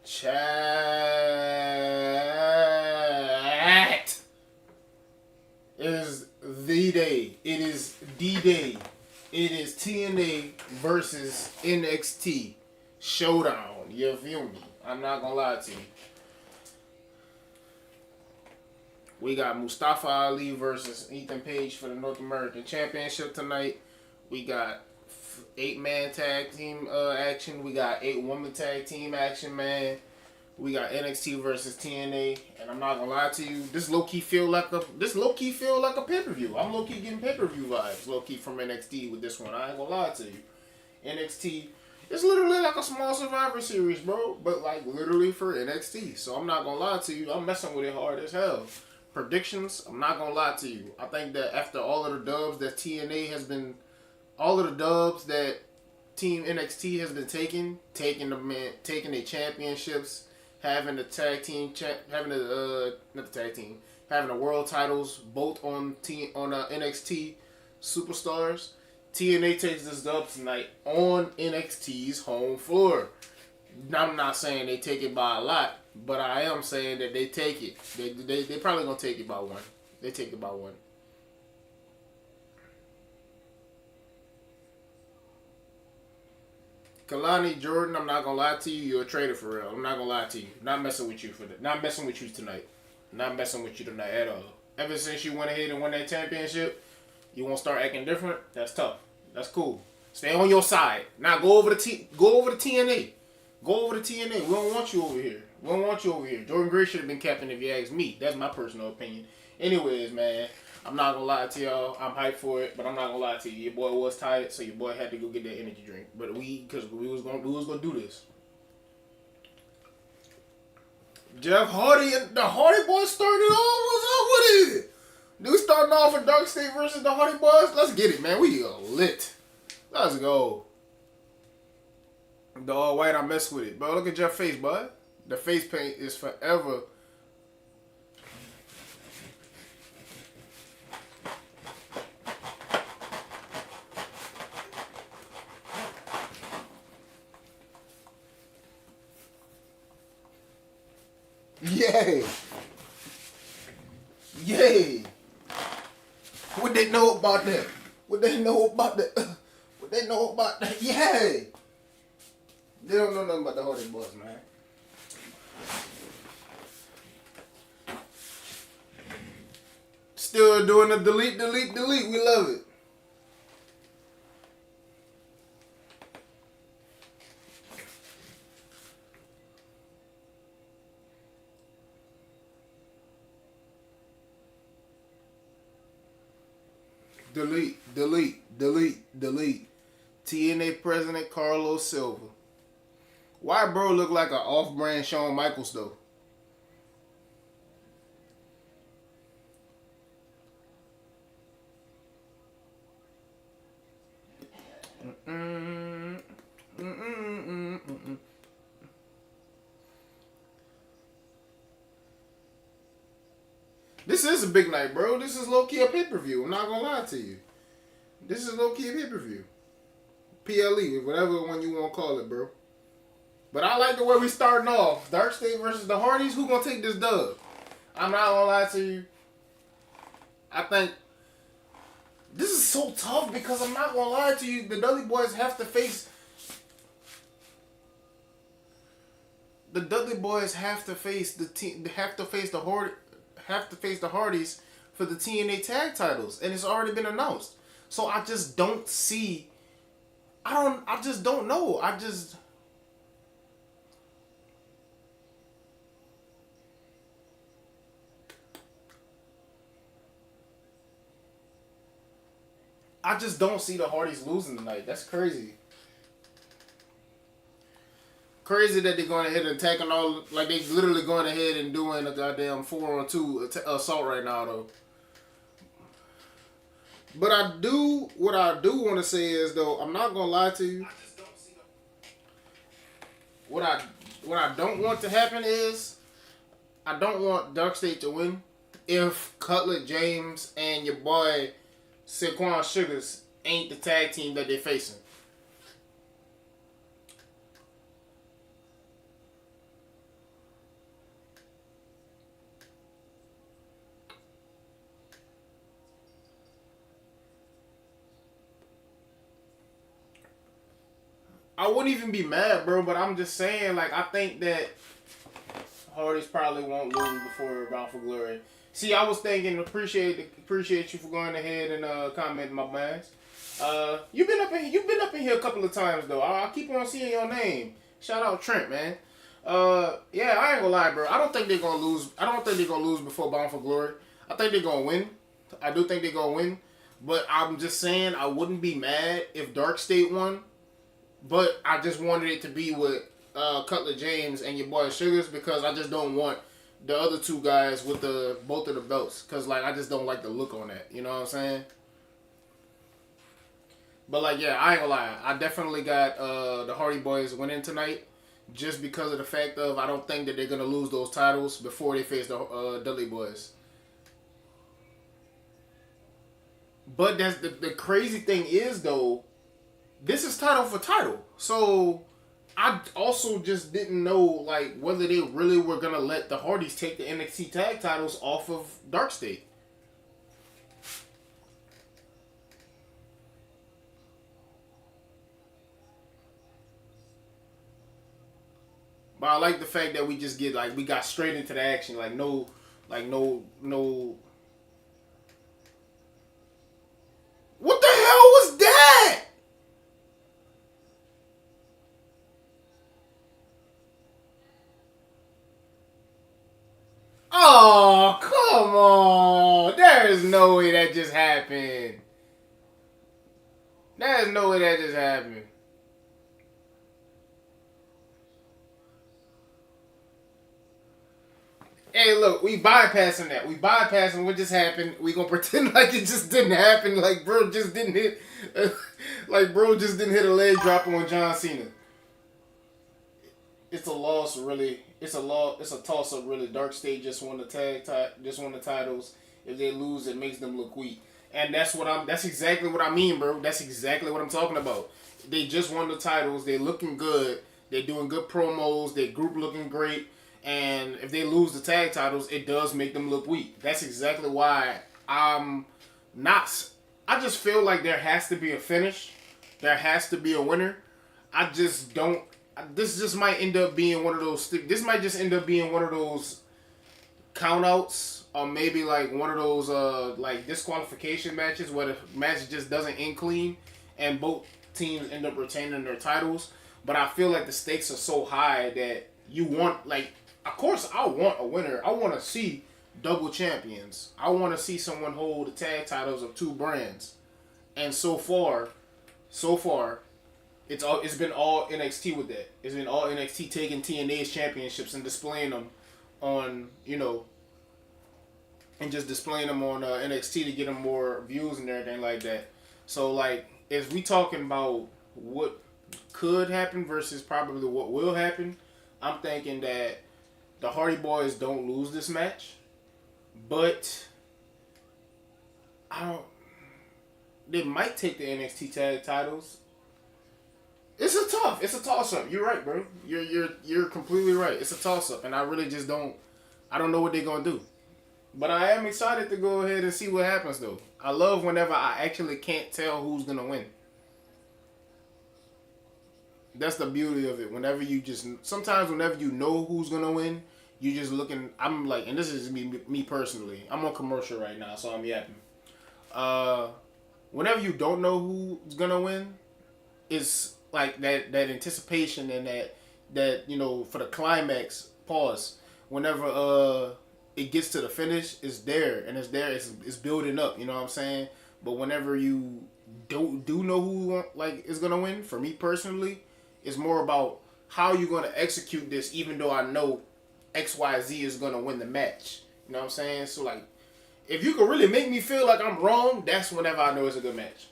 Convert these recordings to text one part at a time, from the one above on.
Chat. It is the day. It is D-Day. It is TNA versus NXT. Showdown. You feel me? I'm not gonna lie to you. We got Mustafa Ali versus Ethan Page for the North American Championship tonight. We got 8-man tag team action. We got 8-woman tag team action, man. We got NXT versus TNA, and I'm not gonna lie to you, this low key feel like a pay-per-view. I'm low key getting pay-per-view vibes, low key from NXT with this one. I ain't gonna lie to you. NXT, it's literally like a small Survivor Series, bro, but like literally for NXT. So I'm not gonna lie to you, I'm messing with it hard as hell. Predictions, I'm not gonna lie to you. I think that after all of the dubs that TNA has been, all of the dubs that Team NXT has been taking their championships, having the tag team, having the having the world titles both on NXT superstars. TNA takes this dub tonight on NXT's home floor. I'm not saying they take it by a lot, but I am saying that they take it. They probably gonna take it by one. They take it by one. Kalani Jordan, I'm not gonna lie to you. You're a traitor for real. I'm not gonna lie to you. Not messing with you not messing with you tonight. Not messing with you tonight at all. Ever since you went ahead and won that championship, you won't start acting different. That's tough. That's cool. Stay on your side. Now go over to TNA. Go over to TNA. We don't want you over here. We don't want you over here. Jordan Gray should have been captain if you ask me. That's my personal opinion. Anyways, man, I'm not gonna lie to y'all. I'm hyped for it, but I'm not gonna lie to you. Your boy was tired, so your boy had to go get that energy drink. But we was gonna do this. Jeff Hardy and the Hardy Boys started off. What's up with it? We starting off with Dark State versus the Hardy Boys. Let's get it, man. We are lit. Let's go. The all white, I mess with it, bro. Look at Jeff's face, bud. The face paint is forever. Yay! Yay! What they know about that? What they know about that? What they know about that? Yay! They don't know nothing about the Hardy Boys, man. Still doing the delete. We love it. Delete. TNA President Carlos Silva. Why bro look like an off-brand Shawn Michaels though? This is a big night, bro. This is low-key a pay-per-view. I'm not gonna lie to you. This is low-key a pay-per-view. PLE, whatever one you want to call it, bro. But I like the way we starting off. Dark State versus the Hardys. Who gonna take this dub? I'm not gonna lie to you. I think this is so tough because I'm not gonna lie to you. The Dudley Boys have to face. The Dudley Boys have to face the team. Have to face the Hardys for the TNA tag titles, and it's already been announced. So I just don't see. I just don't know. I just don't see the Hardys losing tonight. That's crazy. Crazy that they're going ahead and attacking all, like they literally going ahead and doing a goddamn 4-on-2 assault right now though. But what I do want to say is though, I'm not gonna lie to you. I just don't see what I don't want to happen is I don't want Dark State to win if Cutler James and your boy Saquon Sugars ain't the tag team that they're facing. I wouldn't even be mad, bro. But I'm just saying, like, I think that Hardys probably won't lose before Bound for Glory. See, I was thinking, appreciate you for going ahead and commenting, my man. You've been up in here a couple of times though. I keep on seeing your name. Shout out Trent, man. Yeah, I ain't gonna lie, bro. I don't think they're gonna lose. I don't think they're gonna lose before Bound for Glory. I think they're gonna win. I do think they're gonna win. But I'm just saying, I wouldn't be mad if Dark State won. But I just wanted it to be with Cutler James and your boy Sugars because I just don't want the other two guys with both of the belts because like I just don't like the look on that. You know what I'm saying? But like yeah, I ain't gonna lie. I definitely got the Hardy Boys winning tonight just because of the fact of I don't think that they're gonna lose those titles before they face the Dudley Boys. But that's the crazy thing is though, this is title for title. So I also just didn't know like whether they really were gonna let the Hardys take the NXT tag titles off of Dark State. But I like the fact that we just get like we got straight into the action, no. What the hell was that? Oh, come on. There is no way that just happened. There is no way that just happened. Hey, look, we bypassing that. We bypassing what just happened. We gonna pretend like it just didn't happen. Like bro just didn't hit, like bro just didn't hit a leg drop on John Cena. It's a loss, really. It's a loss. It's a toss up, really. Dark State just won the just won the titles. If they lose, it makes them look weak, and that's what I'm. That's exactly what I mean, bro. That's exactly what I'm talking about. They just won the titles. They're looking good. They're doing good promos. Their group looking great. And if they lose the tag titles, it does make them look weak. That's exactly why I'm not. I just feel like there has to be a finish. There has to be a winner. I just don't. This just might end up being one of those. This might just end up being one of those countouts, or maybe like one of those like disqualification matches where the match just doesn't end clean, and both teams end up retaining their titles. But I feel like the stakes are so high that you want like. Of course, I want a winner. I want to see double champions. I want to see someone hold the tag titles of two brands. And so far, it's been all NXT with that. It's been all NXT taking TNA's championships and displaying them on, and just displaying them on NXT to get them more views and everything like that. So, like, if we talking about what could happen versus probably what will happen, I'm thinking that the Hardy Boys don't lose this match, but I don't. They might take the NXT tag titles. It's a toss up. You're right, bro. You're completely right. It's a toss up, and I really just don't. I don't know what they're gonna do, but I am excited to go ahead and see what happens though. I love whenever I actually can't tell who's gonna win. That's the beauty of it. Sometimes whenever you know who's gonna win, you just looking. I'm like, and this is me personally. I'm on commercial right now, so I'm yapping. Whenever you don't know who's gonna win, it's like that anticipation and that for the climax pause. Whenever it gets to the finish, it's there and it's there. It's building up. You know what I'm saying? But whenever you do know who like is gonna win, for me personally. It's more about how you're going to execute this, even though I know XYZ is going to win the match. You know what I'm saying? So, like, if you can really make me feel like I'm wrong, that's whenever I know it's a good match.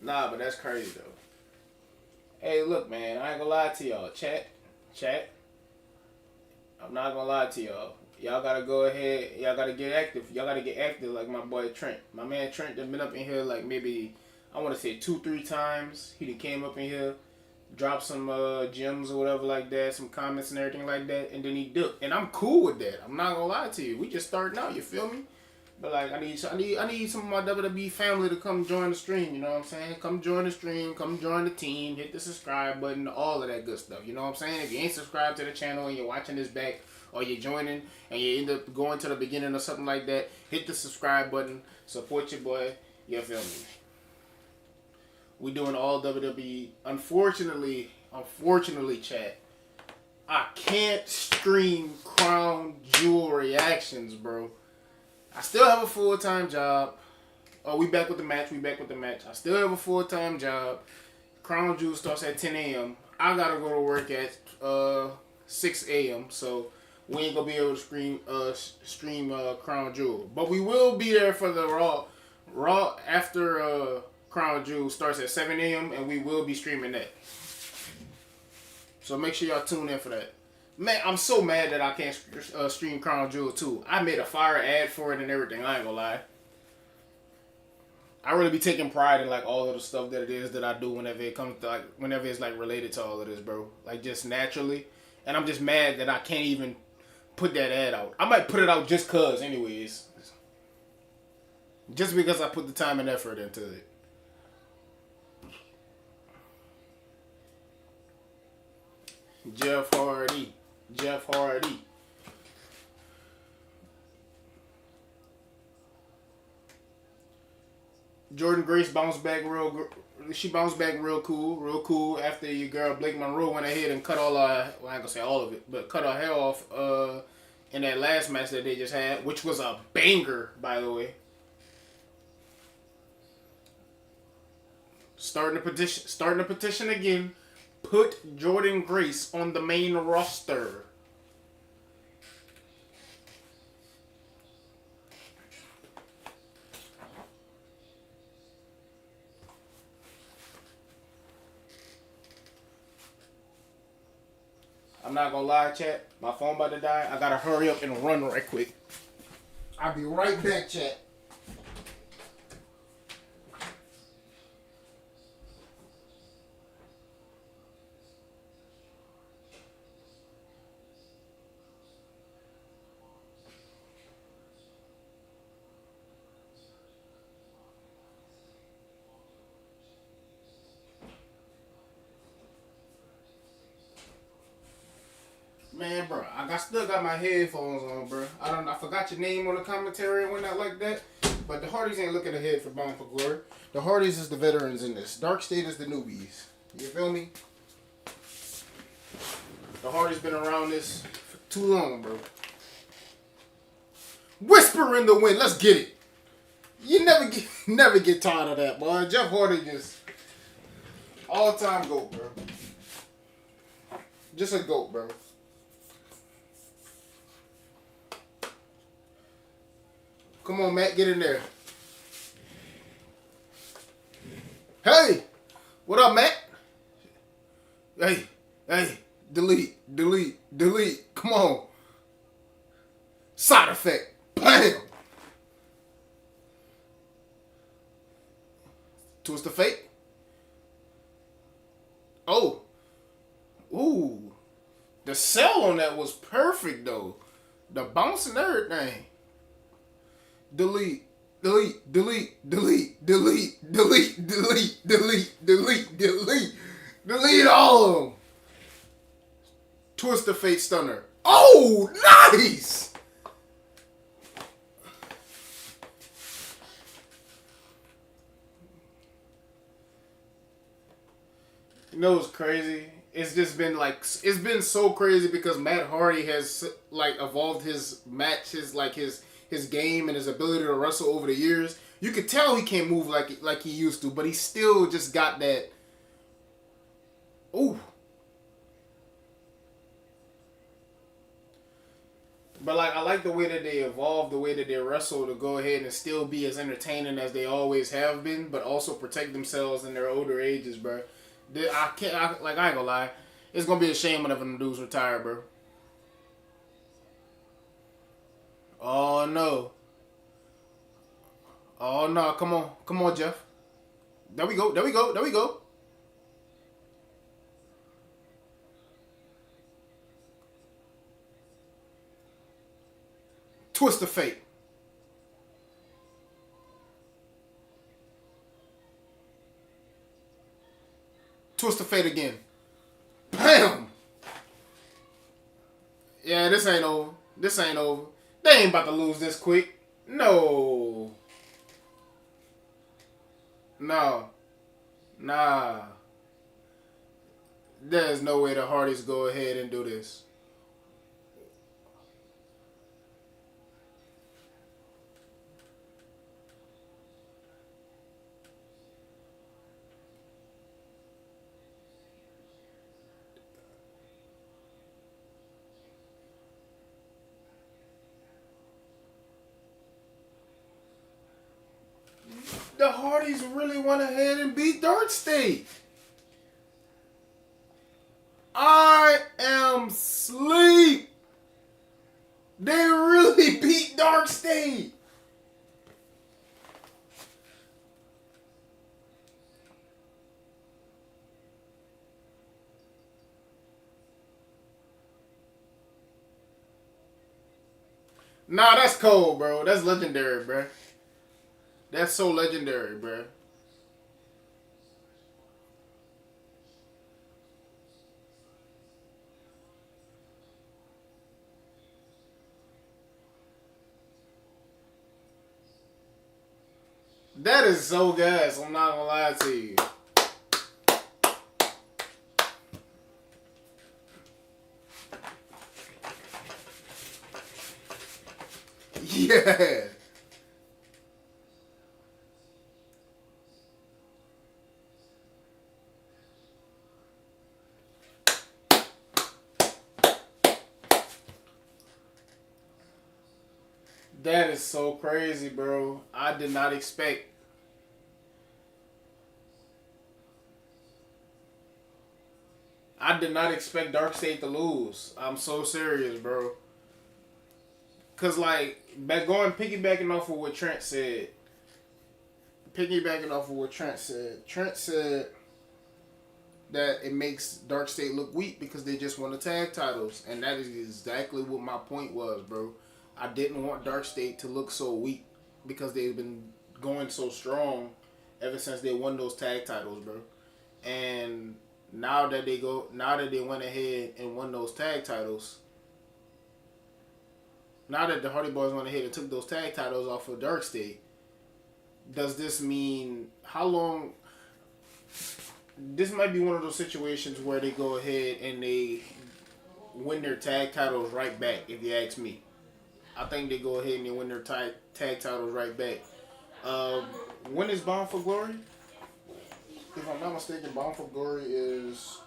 Nah, but that's crazy, though. Hey, look, man, I ain't gonna lie to y'all. Chat. I'm not gonna lie to y'all. Y'all gotta go ahead. Y'all gotta get active. Y'all gotta get active like my boy Trent. My man Trent has been up in here like maybe, I want to say 2-3 times. He done came up in here, dropped some gems or whatever like that, some comments and everything like that, and then he dipped. And I'm cool with that. I'm not gonna lie to you. We just starting out. You feel me? But like I need some of my WWE family to come join the stream. You know what I'm saying? Come join the stream. Come join the team. Hit the subscribe button. All of that good stuff. You know what I'm saying? If you ain't subscribed to the channel and you're watching this back, or you're joining and you end up going to the beginning or something like that, hit the subscribe button. Support your boy. You feel me? We doing all WWE. Unfortunately, chat, I can't stream Crown Jewel reactions, bro. I still have a full-time job. Oh, we back with the match. I still have a full-time job. Crown Jewel starts at 10 a.m. I gotta go to work at 6 a.m. So we ain't gonna be able to stream Crown Jewel. But we will be there for the Raw. Raw after Crown Jewel starts at 7 a.m. and we will be streaming that. So make sure y'all tune in for that. Man, I'm so mad that I can't stream Crown Jewel 2. I made a fire ad for it and everything. I ain't gonna lie. I really be taking pride in like all of the stuff that it is that I do whenever it comes to whenever it's like related to all of this, bro. Like just naturally. And I'm just mad that I can't even put that ad out. I might put it out just cause anyways. Just because I put the time and effort into it. Jeff Hardy. Jordan Grace bounced back real cool after your girl Blake Monroe went ahead and cut all her, well, I ain't gonna say all of it, but cut her hair off in that last match that they just had, which was a banger, by the way. Starting the petition again. Put Jordan Grace on the main roster. I'm not gonna lie, chat. My phone about to die. I gotta hurry up and run right quick. I'll be right back, chat. Man, bro, I still got my headphones on, bro. I forgot your name on the commentary and whatnot like that. But the Hardys ain't looking ahead for Bound for Glory. The Hardys is the veterans in this. Dark State is the newbies. You feel me? The Hardys been around this for too long, bro. Whisper in the wind. Let's get it. You never get tired of that, boy. Jeff Hardy just all-time GOAT, bro. Just a GOAT, bro. Come on, Matt, get in there. Hey, what up, Matt? Hey, delete. Come on. Side effect. Bam. Twist of fate. Oh. Ooh. The sell on that was perfect, though. The bounce and everything. Delete all of them. Twist the fate stunner. Oh, nice. You know what's crazy? It's just been like, it's been so crazy because Matt Hardy has like evolved his match, his game and his ability to wrestle over the years. You could tell he can't move like he used to, but he still just got that. Ooh. But like I like the way that they evolve, the way that they wrestle to go ahead and still be as entertaining as they always have been, but also protect themselves in their older ages, bro. I ain't gonna lie. It's gonna be a shame whenever the dudes retire, bro. Oh no. Come on, Jeff. There we go. There we go. There we go. Twist of fate. Twist of fate again. Bam! Yeah, this ain't over. This ain't over. They ain't about to lose this quick. No. No. Nah. There's no way the Hardys go ahead and do this. The Hardys really went ahead and beat Dark State. I am sleep. They really beat Dark State. Nah, that's cold, bro. That's legendary, bro. That's so legendary, bro. That is so gas. I'm not gonna lie to you. Yeah. That is so crazy, bro. I did not expect. I did not expect Dark State to lose. I'm so serious, bro. Cause like back going piggybacking off of what Trent said. Piggybacking off of what Trent said. Trent said that it makes Dark State look weak because they just won the tag titles, and that is exactly what my point was, bro. I didn't want Dark State to look so weak because they've been going so strong ever since they won those tag titles, bro. And now that they went ahead and won those tag titles, now that the Hardy Boys went ahead and took those tag titles off of Dark State, does this mean how long? This might be one of those situations where they go ahead and they win their tag titles right back, if you ask me. I think they go ahead and they win their tag titles right back. When is Bound for Glory? If I'm not mistaken, Bound for Glory is...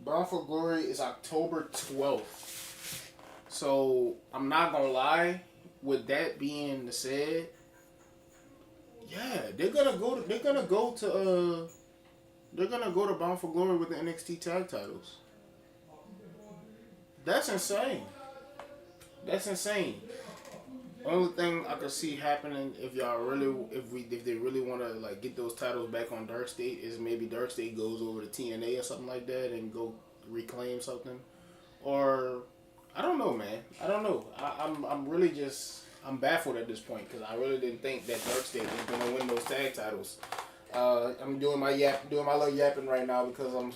Bound for Glory is October 12th. So, I'm not gonna lie, with that being said, yeah, they're gonna go to Bound for Glory with the NXT tag titles. That's insane. That's insane. Only thing I could see happening if they really want to like get those titles back on Dark State is maybe Dark State goes over to TNA or something like that and go reclaim something, or I don't know, man. I don't know. I'm really just baffled at this point because I really didn't think that Dark State was gonna win those tag titles. I'm doing my little yapping right now because I'm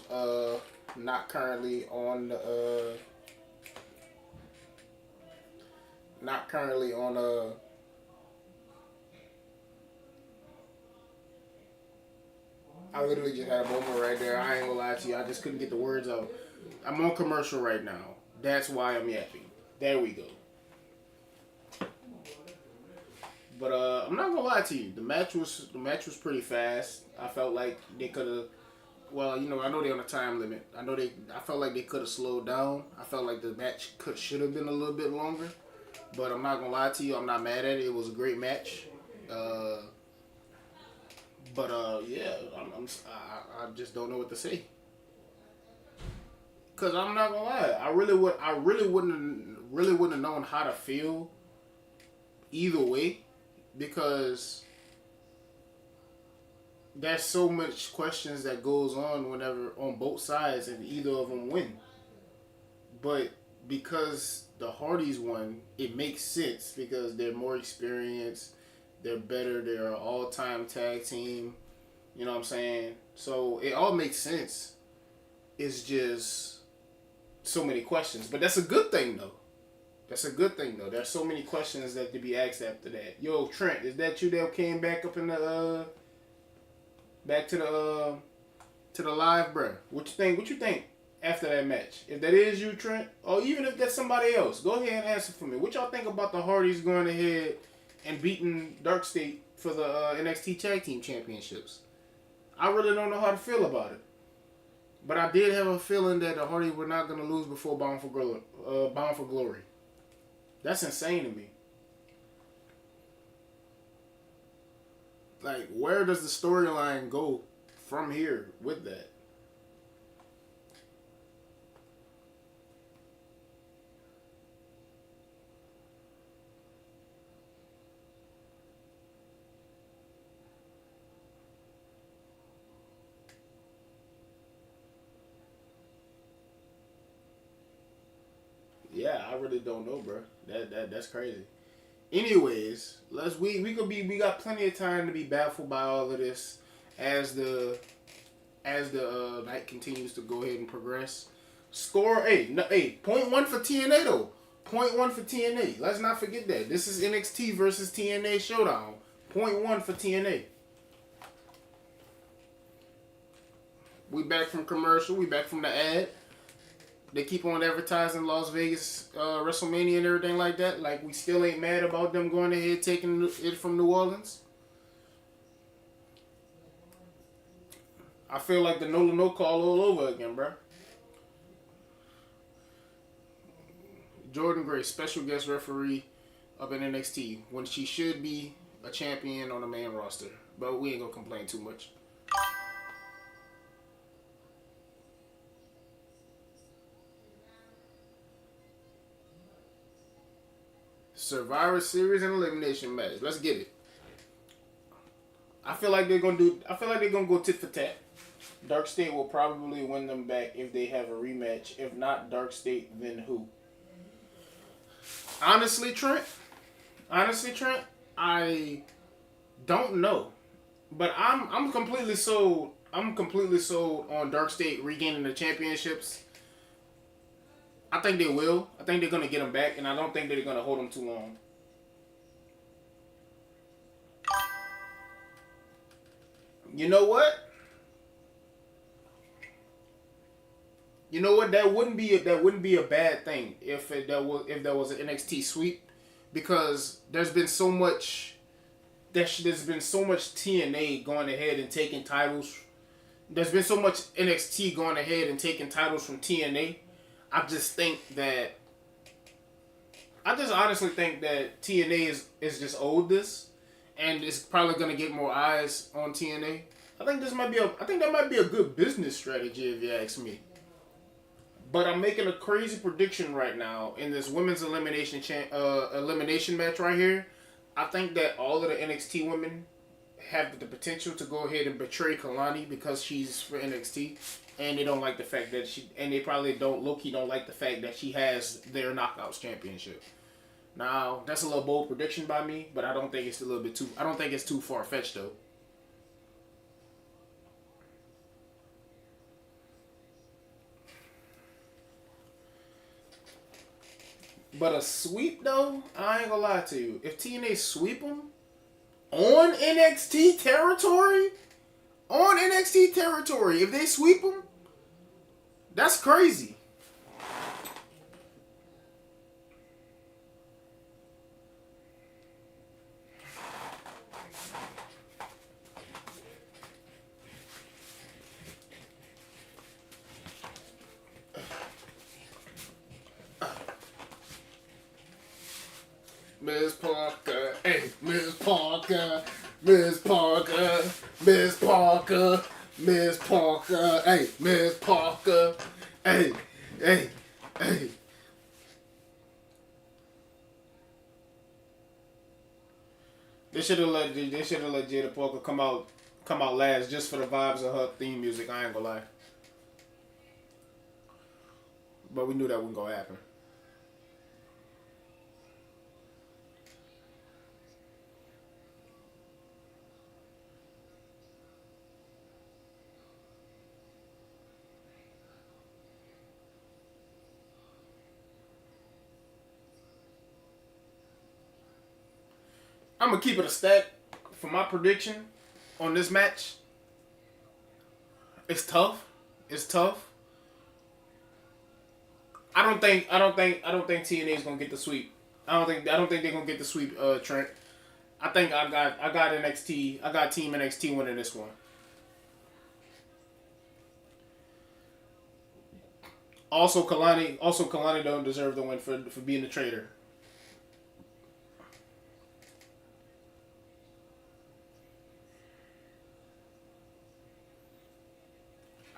not currently on not currently on I literally just had a moment right there. I ain't gonna lie to you. I just couldn't get the words out. I'm on commercial right now. That's why I'm yapping. There we go. But I'm not gonna lie to you. The match was pretty fast. I felt like they could have. Well, you know, I know they're on a time limit. I felt like they could have slowed down. I felt like the match should have been a little bit longer. But I'm not gonna lie to you. I'm not mad at it. It was a great match. Yeah, I just don't know what to say. Cause I'm not gonna lie, I really wouldn't have known how to feel either way, because there's so much questions that goes on whenever on both sides and either of them win. But because the Hardys won, it makes sense because they're more experienced, they're better, they're an all-time tag team. You know what I'm saying? So it all makes sense. It's just so many questions, but that's a good thing though. That's a good thing though. There's so many questions that to be asked after that. Yo, Trent, is that you that came back up in the back to the live, bruh? What you think? What you think after that match? If that is you, Trent, or even if that's somebody else, go ahead and answer for me. What y'all think about the Hardys going ahead and beating Dark State for the NXT Tag Team Championships? I really don't know how to feel about it. But I did have a feeling that the Hardys were not going to lose before Bound for Glory. That's insane to me. Like, where does the storyline go from here with that? Yeah, I really don't know, bro. That's crazy. Anyways, we got plenty of time to be baffled by all of this as the night continues to go ahead and progress. Score point one for TNA though. Point one for TNA. Let's not forget that. This is NXT versus TNA Showdown. Point one for TNA. We back from commercial. We back from the ad. They keep on advertising Las Vegas WrestleMania and everything like that. Like, we still ain't mad about them going ahead taking it from New Orleans. I feel like the no call all over again, bro. Jordan Grace, special guest referee up in NXT, when she should be a champion on the main roster. But we ain't gonna complain too much. Survivor Series and elimination match. Let's get it. I feel like they're gonna go tit for tat. Dark State will probably win them back if they have a rematch. If not Dark State, then who? Honestly, Trent, I don't know. But I'm completely sold. I'm completely sold on Dark State regaining the championships. I think they will. I think they're going to get them back, and I don't think they're going to hold them too long. You know what? That wouldn't be a bad thing if there was an NXT sweep, because there's been so much TNA going ahead and taking titles. There's been so much NXT going ahead and taking titles from TNA. I just honestly think that TNA is just owed this, and it's probably gonna get more eyes on TNA. I think that might be a good business strategy if you ask me. But I'm making a crazy prediction right now in this women's elimination match right here. I think that all of the NXT women have the potential to go ahead and betray Kalani because she's for NXT. And they don't like the fact that they probably don't like the fact that she has their Knockouts championship. Now, that's a little bold prediction by me, but I don't think it's too far-fetched though. But a sweep though, I ain't gonna lie to you. If TNA sweep them on NXT territory, if they sweep them, that's crazy. Miss Parker, hey, Miss Parker, Miss Parker, hey, Miss Parker, hey, Hey, hey. They should have let Jada Parker come out last just for the vibes of her theme music. I ain't gonna lie, but we knew that wasn't gonna happen. I'm gonna keep it a stack for my prediction on this match. It's tough. It's tough. I don't think TNA is gonna get the sweep. I don't think they're gonna get the sweep. Trent. I got NXT. I got Team NXT winning this one. Also Kalani don't deserve the win for being a traitor.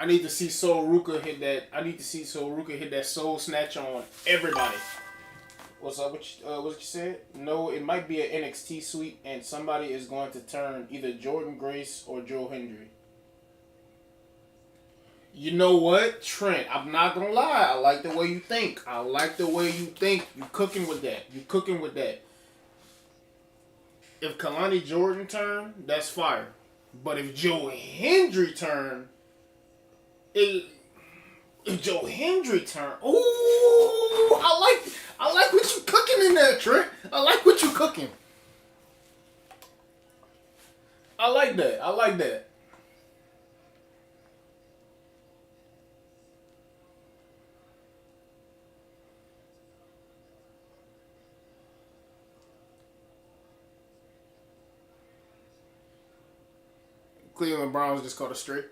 I need to see Soul Ruka hit that. I need to see Soul Ruka hit that soul snatch on everybody. What's up? What you said? No, it might be an NXT sweep, and somebody is going to turn either Jordan Grace or Joe Hendry. You know what, Trent? I'm not gonna lie. I like the way you think. I like the way you think. You cooking with that. You cooking with that. If Kalani Jordan turn, that's fire. But if Joe Hendry turn, it, if Joe Hendry turn, ooh, I like what you cooking in there, Trent. I like what you cooking. I like that. I like that. Cleveland Browns just caught a straight.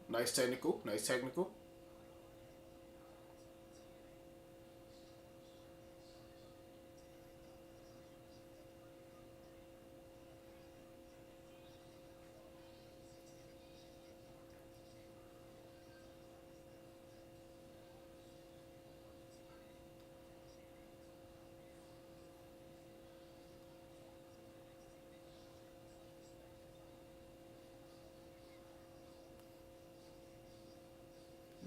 Nice technical. Nice technical.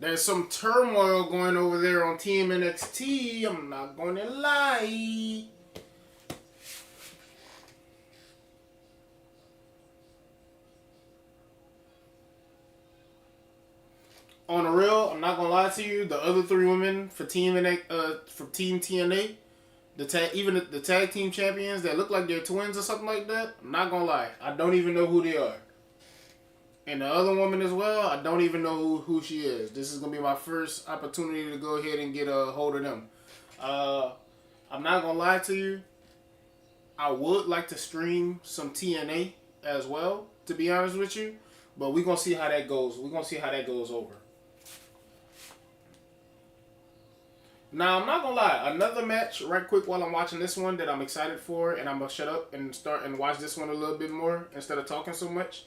There's some turmoil going over there on Team NXT. I'm not going to lie. On the real, I'm not gonna lie to you. The other three women for Team TNA, even the tag team champions that look like they're twins or something like that. I'm not gonna lie. I don't even know who they are. And the other woman as well, I don't even know who she is. This is gonna be my first opportunity to go ahead and get a hold of them. Uh, I'm not gonna lie to you. I would like to stream some TNA as well, to be honest with you. But we're gonna see how that goes. We're gonna see how that goes over. Now I'm not gonna lie. Another match, right quick, while I'm watching this one that I'm excited for, and I'm gonna shut up and start and watch this one a little bit more instead of talking so much.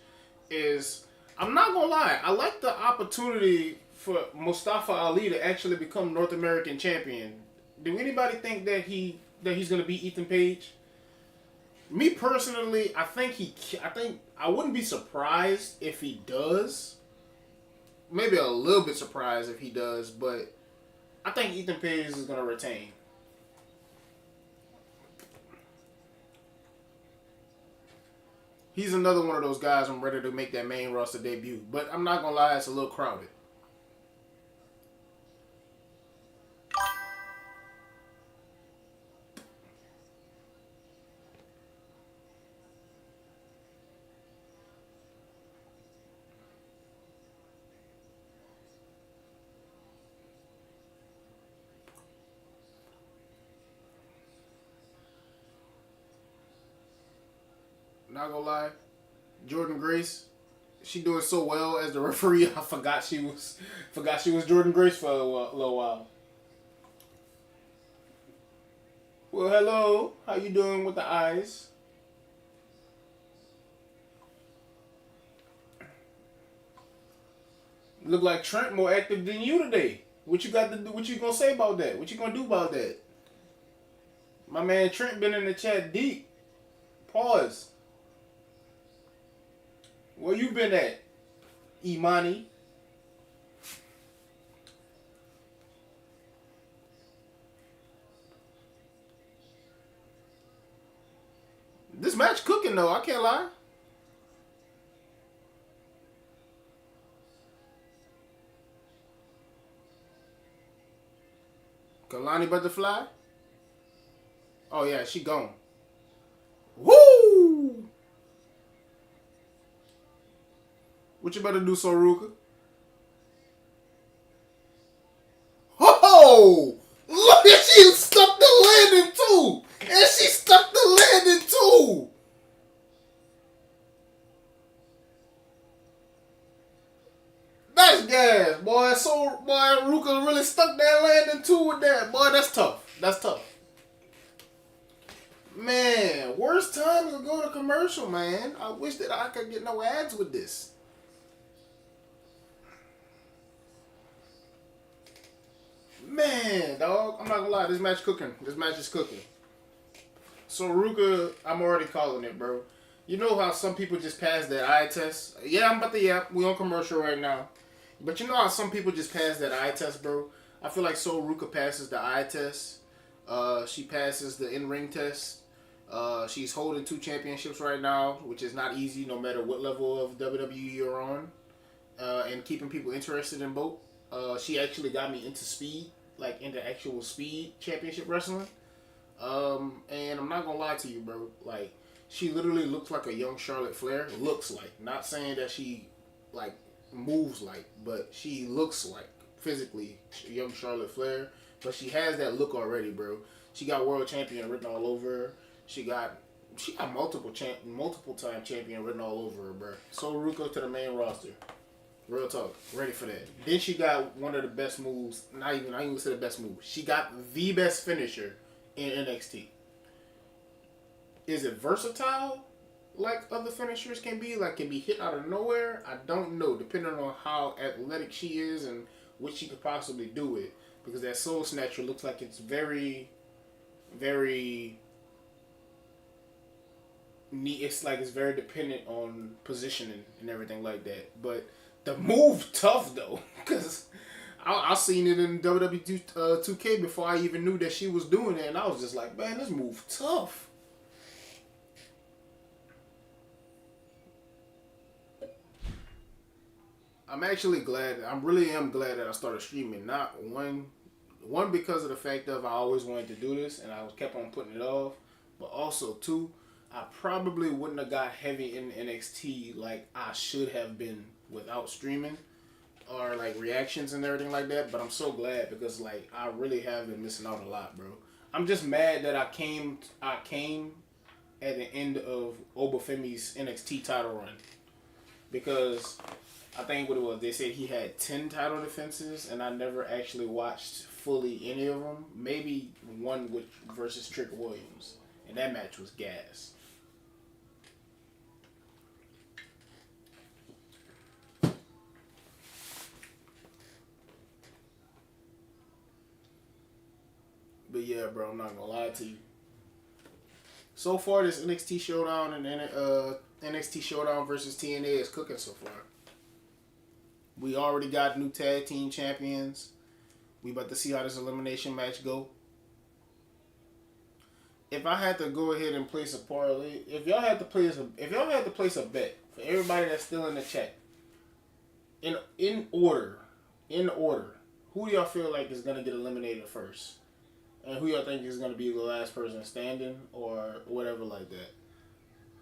Is I'm not gonna lie. I like the opportunity for Mustafa Ali to actually become North American champion. Do anybody think that he's gonna beat Ethan Page? Me personally, I think I wouldn't be surprised if he does. Maybe a little bit surprised if he does, but I think Ethan Page is gonna retain. He's another one of those guys I'm ready to make that main roster debut. But I'm not gonna lie, it's a little crowded. Not gonna lie, Jordan Grace, she doing so well as the referee. I forgot she was Jordan Grace for a little while. Well, hello. How you doing with the eyes? Look like Trent more active than you today. What you got to do? What you gonna say about that? What you gonna do about that? My man Trent been in the chat deep. Pause. Where you been at, Imani? This match cooking though. I can't lie. Kalani Butterfly. Oh yeah, she gone. Woo! What you better do, Soruka? Oh! Look at she stuck the landing too! And she stuck the landing too! That's gas, boy. So, boy, Ruka really stuck that landing too with that. Boy, that's tough. That's tough. Man, worst time to go to commercial, man. I wish that I could get no ads with this. Man, dog, I'm not gonna lie. This match cooking. This match is cooking. So Ruka, I'm already calling it, bro. You know how some people just pass that eye test? Yeah, I'm about to we on commercial right now. But you know how some people just pass that eye test, bro? I feel like So Ruka passes the eye test. She passes the in-ring test. She's holding 2 championships right now, which is not easy no matter what level of WWE you're on. And keeping people interested in both. She actually got me into speed, like into actual speed championship wrestling. And I'm not gonna lie to you, bro. Like, she literally looks like a young Charlotte Flair. Looks like. Not saying that she, like, moves like, but she looks like, physically, young Charlotte Flair. But she has that look already, bro. She got world champion written all over her. She got multiple time champion written all over her, bro. So Ruka to the main roster. Real talk. Ready for that. Then she got one of the best moves. I ain't even say the best move. She got the best finisher in NXT. Is it versatile like other finishers can be? Like, can be hit out of nowhere? I don't know. Depending on how athletic she is and what she could possibly do with. Because that Soul Snatcher looks like it's very, very neat. It's like it's very dependent on positioning and everything like that. But the move tough though, because I seen it in WWE 2K before I even knew that she was doing it, and I was just like, man, this move tough. I'm actually glad. I really am glad that I started streaming. Not one because of the fact of I always wanted to do this and I kept on putting it off, but also two, I probably wouldn't have got heavy in NXT like I should have been without streaming or like reactions and everything like that. But I'm so glad because like I really have been missing out a lot, bro. I'm just mad that I came at the end of Obafemi's NXT title run because I think what it was, they said he had 10 title defenses, and I never actually watched fully any of them. Maybe one versus Trick Williams, and that match was gas. But yeah, bro, I'm not gonna lie to you. So far, this NXT Showdown and NXT Showdown versus TNA is cooking so far. We already got new tag team champions. We about to see how this elimination match go. If I had to go ahead and place a parlay, if y'all had to place a bet for everybody that's still in the chat, in order, who do y'all feel like is gonna get eliminated first, and who y'all think is gonna be the last person standing or whatever like that?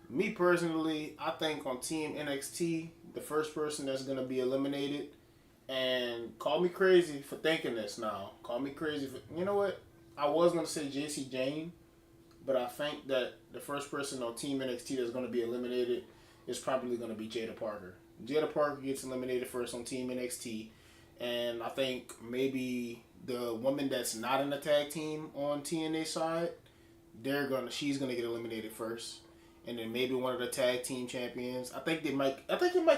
Me personally, I think on Team NXT, the first person that's going to be eliminated, and call me crazy for thinking this now. Call me crazy for, you know what? I was going to say JC Jane, but I think that the first person on Team NXT that's going to be eliminated is probably going to be Jada Parker. Jada Parker gets eliminated first on Team NXT, and I think maybe the woman that's not in the tag team on TNA side, She's gonna get eliminated first, and then maybe one of the tag team champions. I think it might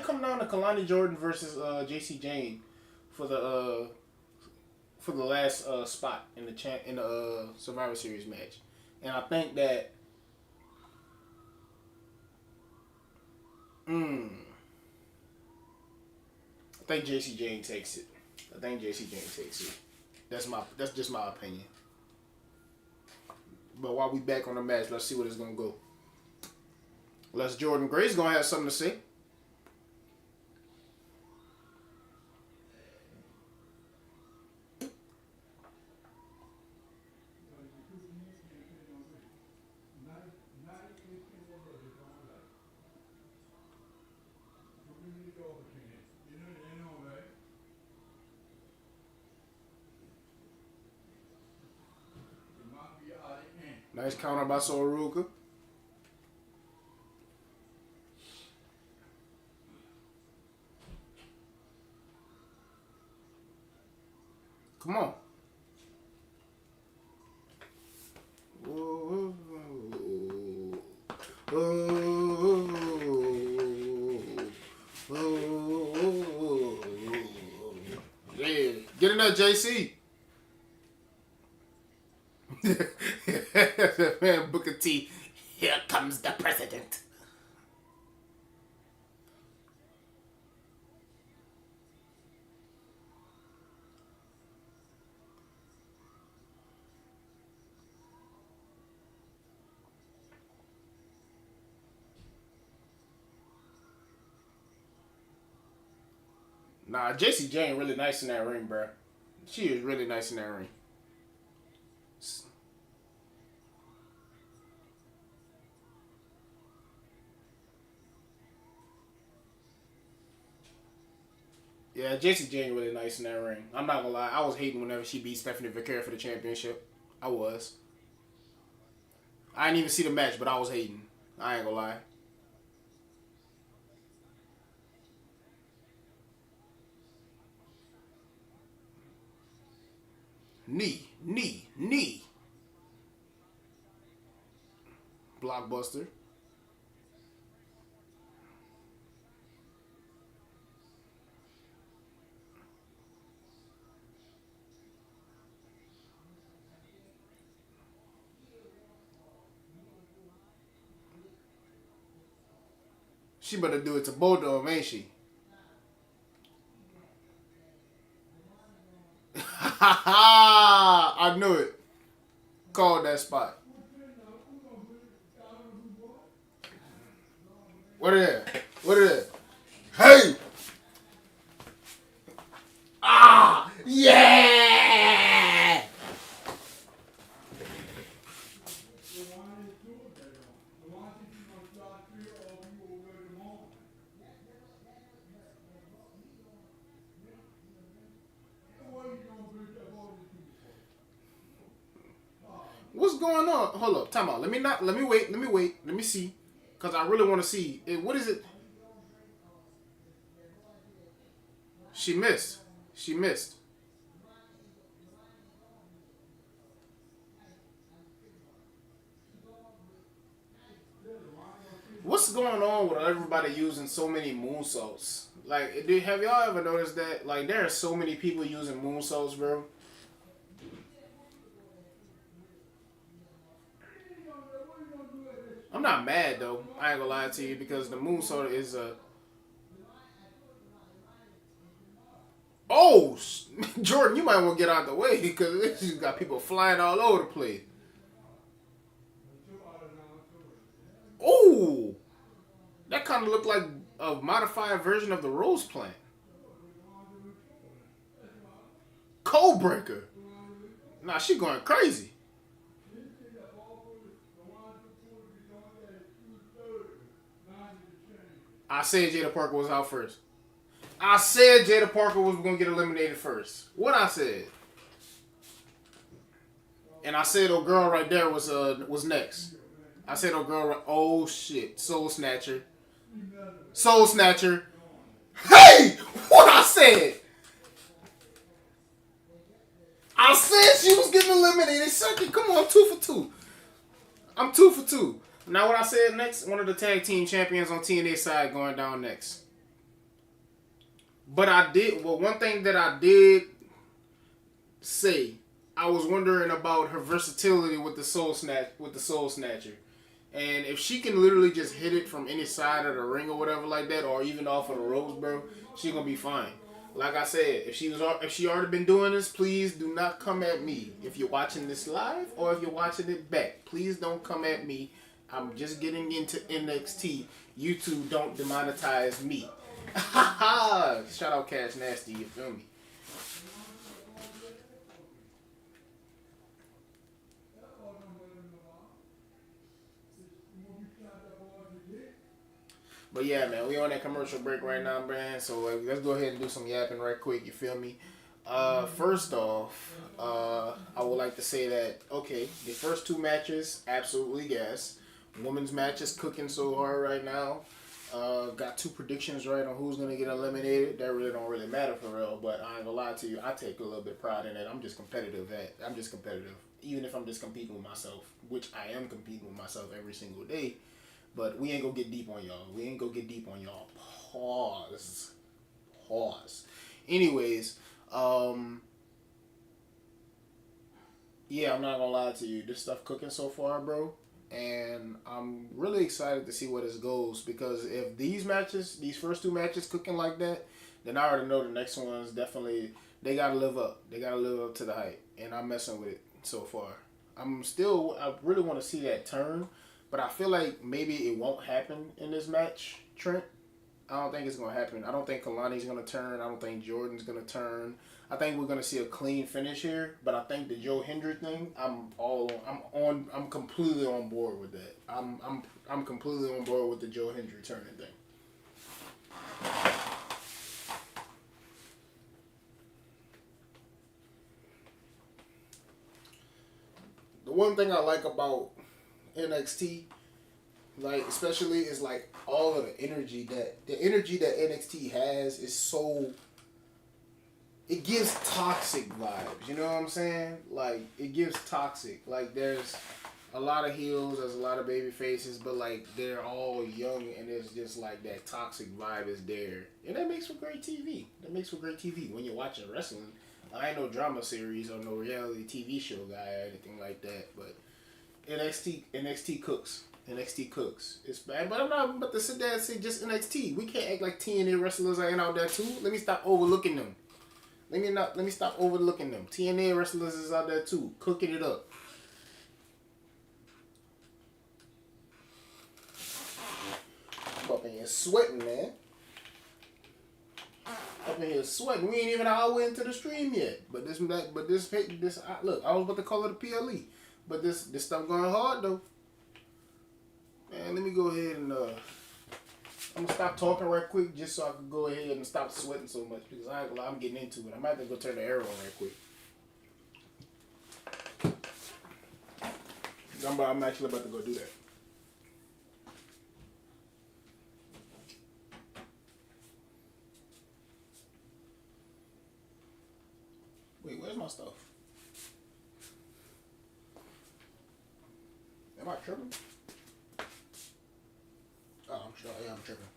come down to Kalani Jordan versus JC Jane for the last spot in the Survivor Series match, and I think that. I think JC Jane takes it. That's just my opinion. But while we back on the match, let's see what it's gonna go. Les Jordan Gray's gonna have something to say. Nice counter by Soruka. Come on. Whoa. Whoa. Whoa. Yeah. Get in there, JC. Man, Booker T. Here comes the president. Nah, JC Jane really nice in that ring, bro. She is really nice in that ring. Yeah, JC Jane really nice in that ring. I'm not gonna lie, I was hating whenever she beat Stephanie Vaquer for the championship. I was. I didn't even see the match, but I was hating. I ain't gonna lie. Knee. Blockbuster. She better do it to both of them, ain't she? I knew it. Called that spot. What is that? What is that? Hey! Ah! Yeah! What's going on? Hold up, time out. Let me wait. Let me see. Cause I really want to see. What is it? She missed. What's going on with everybody using so many moonsaults? Like, have y'all ever noticed that? Like, there are so many people using moonsaults, bro. I'm not mad though. I ain't gonna lie to you because the moonsault is a. Oh, Jordan, you might want to get out of the way because you got people flying all over the place. Oh, that kind of looked like a modified version of the rose plant. Cold breaker. Nah, she going crazy. I said Jada Parker was out first. I said Jada Parker was going to get eliminated first. What I said. And I said, oh girl right there was next. I said, oh girl, oh shit, Soul Snatcher. Hey, what I said? I said she was getting eliminated second. Come on, 2 for 2. I'm 2 for 2. Now, what I said next, one of the tag team champions on TNA side going down next. But one thing that I did say, I was wondering about her versatility with the Soul Snatcher. And if she can literally just hit it from any side of the ring or whatever like that, or even off of the ropes, bro, she's gonna be fine. Like I said, if she already been doing this, please do not come at me. If you're watching this live or if you're watching it back, please don't come at me. I'm just getting into NXT. YouTube don't demonetize me. Shout out Cash Nasty, you feel me? But yeah, man, we on that commercial break right now, man. So let's go ahead and do some yapping right quick. You feel me? First off, I would like to say that okay, the first two matches, absolutely gas. Women's match is cooking so hard right now. Got two predictions right on who's gonna get eliminated. That really don't really matter for real, but I ain't gonna lie to you. I take a little bit of pride in it. I'm just competitive. Even if I'm just competing with myself, which I am competing with myself every single day. But we ain't gonna get deep on y'all. Pause. Pause. Anyways, yeah, I'm not gonna lie to you. This stuff cooking so far, bro. And I'm really excited to see where this goes because if these first two matches cooking like that, then I already know the next ones definitely they gotta live up. They gotta live up to the hype, and I'm messing with it so far. I really want to see that turn, but I feel like maybe it won't happen in this match, Trent. I don't think it's gonna happen. I don't think Kalani's gonna turn. I don't think Jordan's gonna turn. I think we're gonna see a clean finish here. But I think the Joe Hendry thing, I'm completely on board with that. I'm completely on board with the Joe Hendry turning thing. The one thing I like about NXT, like especially, is like all of the energy that NXT has is so it gives toxic vibes. You know what I'm saying? Like it gives toxic. Like there's a lot of heels, there's a lot of baby faces, but like they're all young, and it's just like that toxic vibe is there, and that makes for great TV. When you're watching wrestling. I ain't no drama series or no reality TV show guy or anything like that, but NXT cooks. NXT cooks. It's bad, but I'm not about to sit there and say just NXT. We can't act like TNA wrestlers ain't out there too. Let me stop overlooking them. Let me stop overlooking them. TNA wrestlers is out there too, cooking it up. I'm up in here sweating, man. Up in here sweating. We ain't even an hour into the stream yet. But this look, I was about to call it a PLE, but this stuff going hard though. Man, let me go ahead and I'm gonna stop talking right quick just so I can go ahead and stop sweating so much because I'm getting into it. I might have to go turn the air on right quick. I'm actually about to go do that. Wait, where's my stuff? Am I tripping? Oh, I'm sure. Yeah, I'm tripping.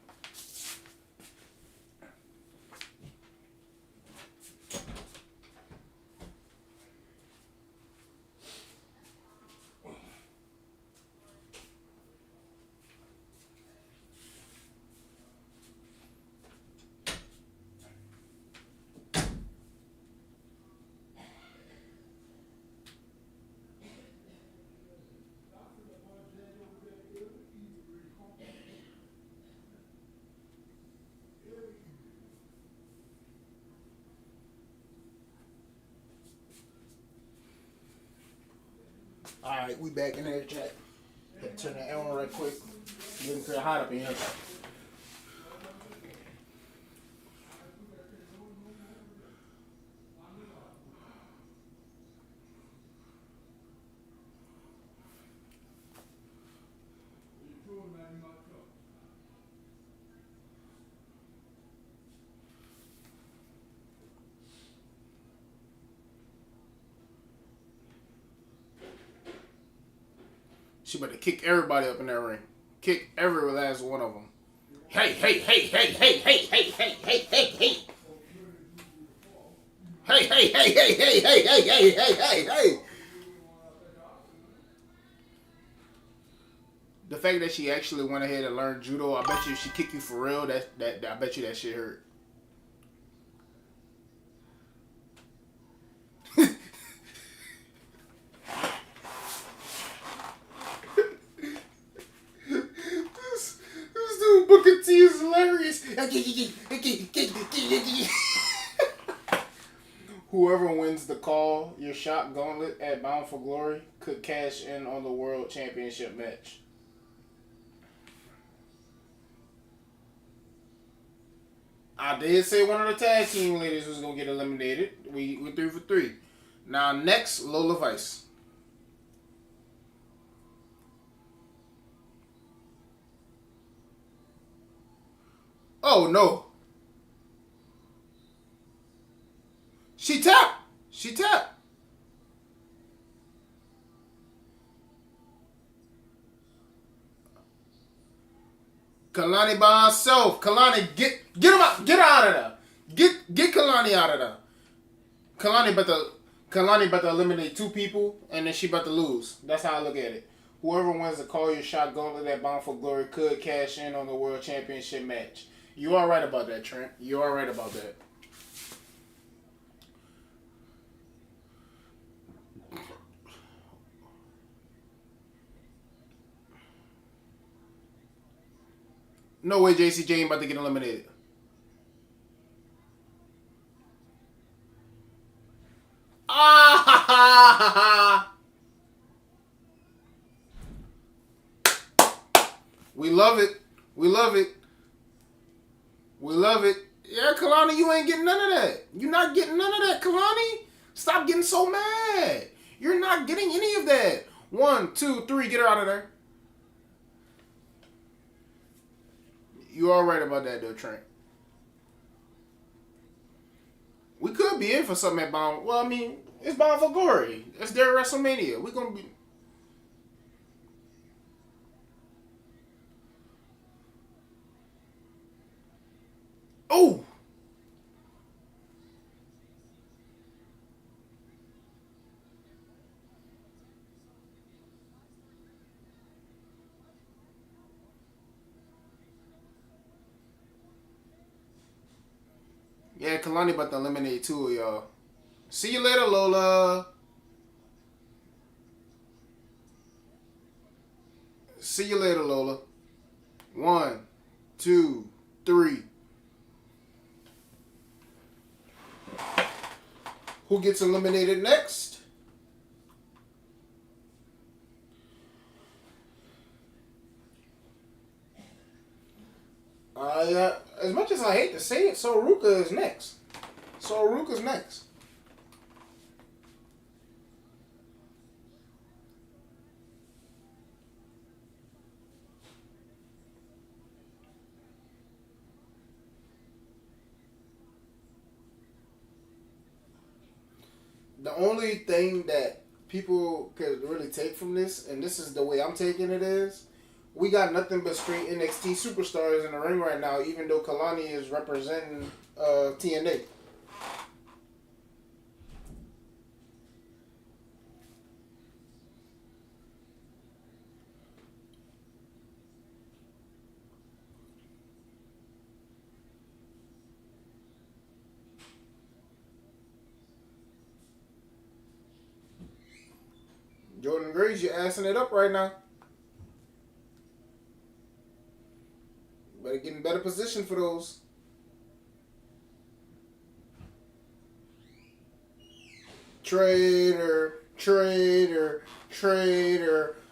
Alright, we back in there, chat. Turn the air on right quick. Getting pretty hot up in here. She better kick everybody up in that ring. Kick every last one of them. Hey, hey, hey, hey, hey, hey, hey, hey, hey, hey, hey. Hey, hey, hey, hey, hey, hey, hey, hey, hey, hey, hey. The fact that she actually went ahead and learned judo, I bet you if she kick you for real, that I bet you that shit hurt. this dude Booker T is hilarious. Whoever wins the call your shot gauntlet at Bound for Glory could cash in on the World Championship match. I did say one of the tag team ladies was gonna get eliminated. We 3 for 3. Now next, Lola Vice. Oh no. She tapped. She tapped. Kalani by herself. Kalani, get him out. Get her out of there. Get Kalani out of there. Kalani about to eliminate 2 people, and then she about to lose. That's how I look at it. Whoever wins the call your shot gauntlet at Bound for Glory could cash in on the World Championship match. You are right about that, Trent. You are right about that. No way JCJ ain't about to get eliminated. Ah! We love it. We love it. We love it. Yeah, Kalani, you ain't getting none of that. You're not getting none of that, Kalani. Stop getting so mad. You're not getting any of that. 1, 2, 3, get her out of there. You are right about that, though, Trent. We could be in for something at Bound. Well, I mean, it's Bound for Glory. It's their WrestleMania. We're going to be... Oh! Yeah, Kalani about to eliminate 2 of y'all. See you later, Lola. See you later, Lola. 1, 2, 3. Who gets eliminated next? As much as I hate to say it, Soruka is next. Soruka's next. The only thing that people could really take from this, and this is the way I'm taking it, is we got nothing but straight NXT superstars in the ring right now, even though Kalani is representing TNA. Jordan Grace, you're assing it up right now. Better get in better position for those. Traitor.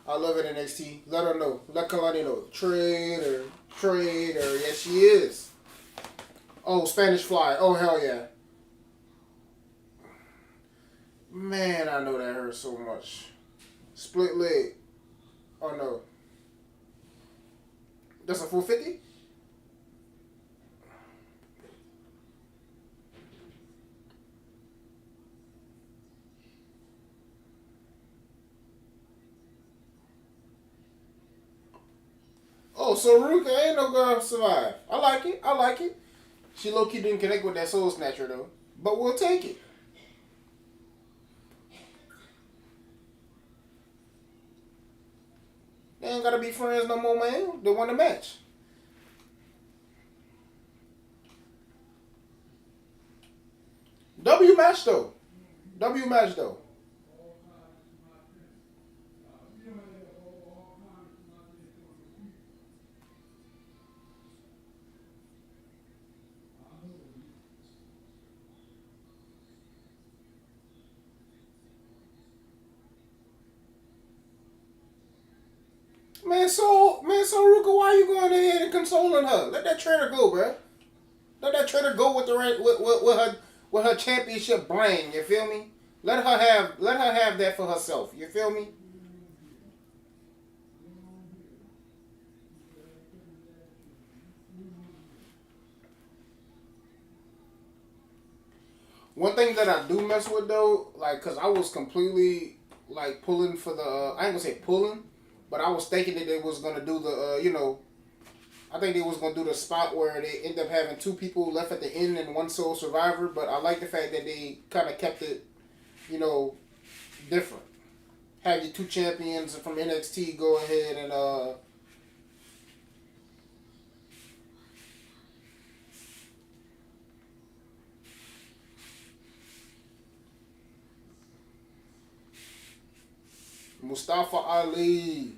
I love it, NXT. Let her know. Let Kalani know. Traitor. Yes, she is. Oh, Spanish Fly. Oh, hell yeah. Man, I know that hurts so much. Split leg. Oh, no. That's a full 50? Oh, so Ruka ain't no girl survive. I like it. I like it. She low key didn't connect with that Soul Snatcher though, but we'll take it. They ain't gotta be friends no more, man. They won the match. W match though. W match though. So Ruka, why you going ahead and consoling her? Let that trainer go, bro. Let that trainer go with the right with her championship brand. You feel me? Let her have that for herself. You feel me? One thing that I do mess with though, like, cause I was completely like pulling for the. I ain't gonna say pulling, but I was thinking that they was gonna do the. I think they was gonna do the spot where they end up having two people left at the end and one sole survivor. But I like the fact that they kind of kept it, you know, different. Have your two champions from NXT go ahead and Mustafa Ali.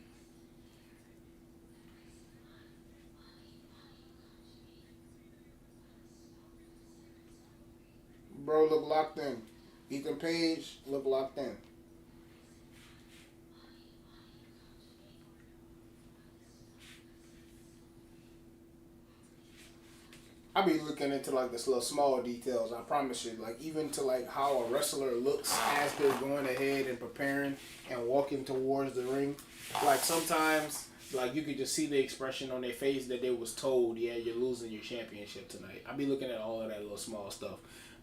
Bro, look locked in. Ethan Page, look locked in. I be looking into like this little small details. I promise you, like even to like how a wrestler looks as they're going ahead and preparing and walking towards the ring. Like sometimes, like you could just see the expression on their face that they was told, "Yeah, you're losing your championship tonight." I be looking at all of that little small stuff.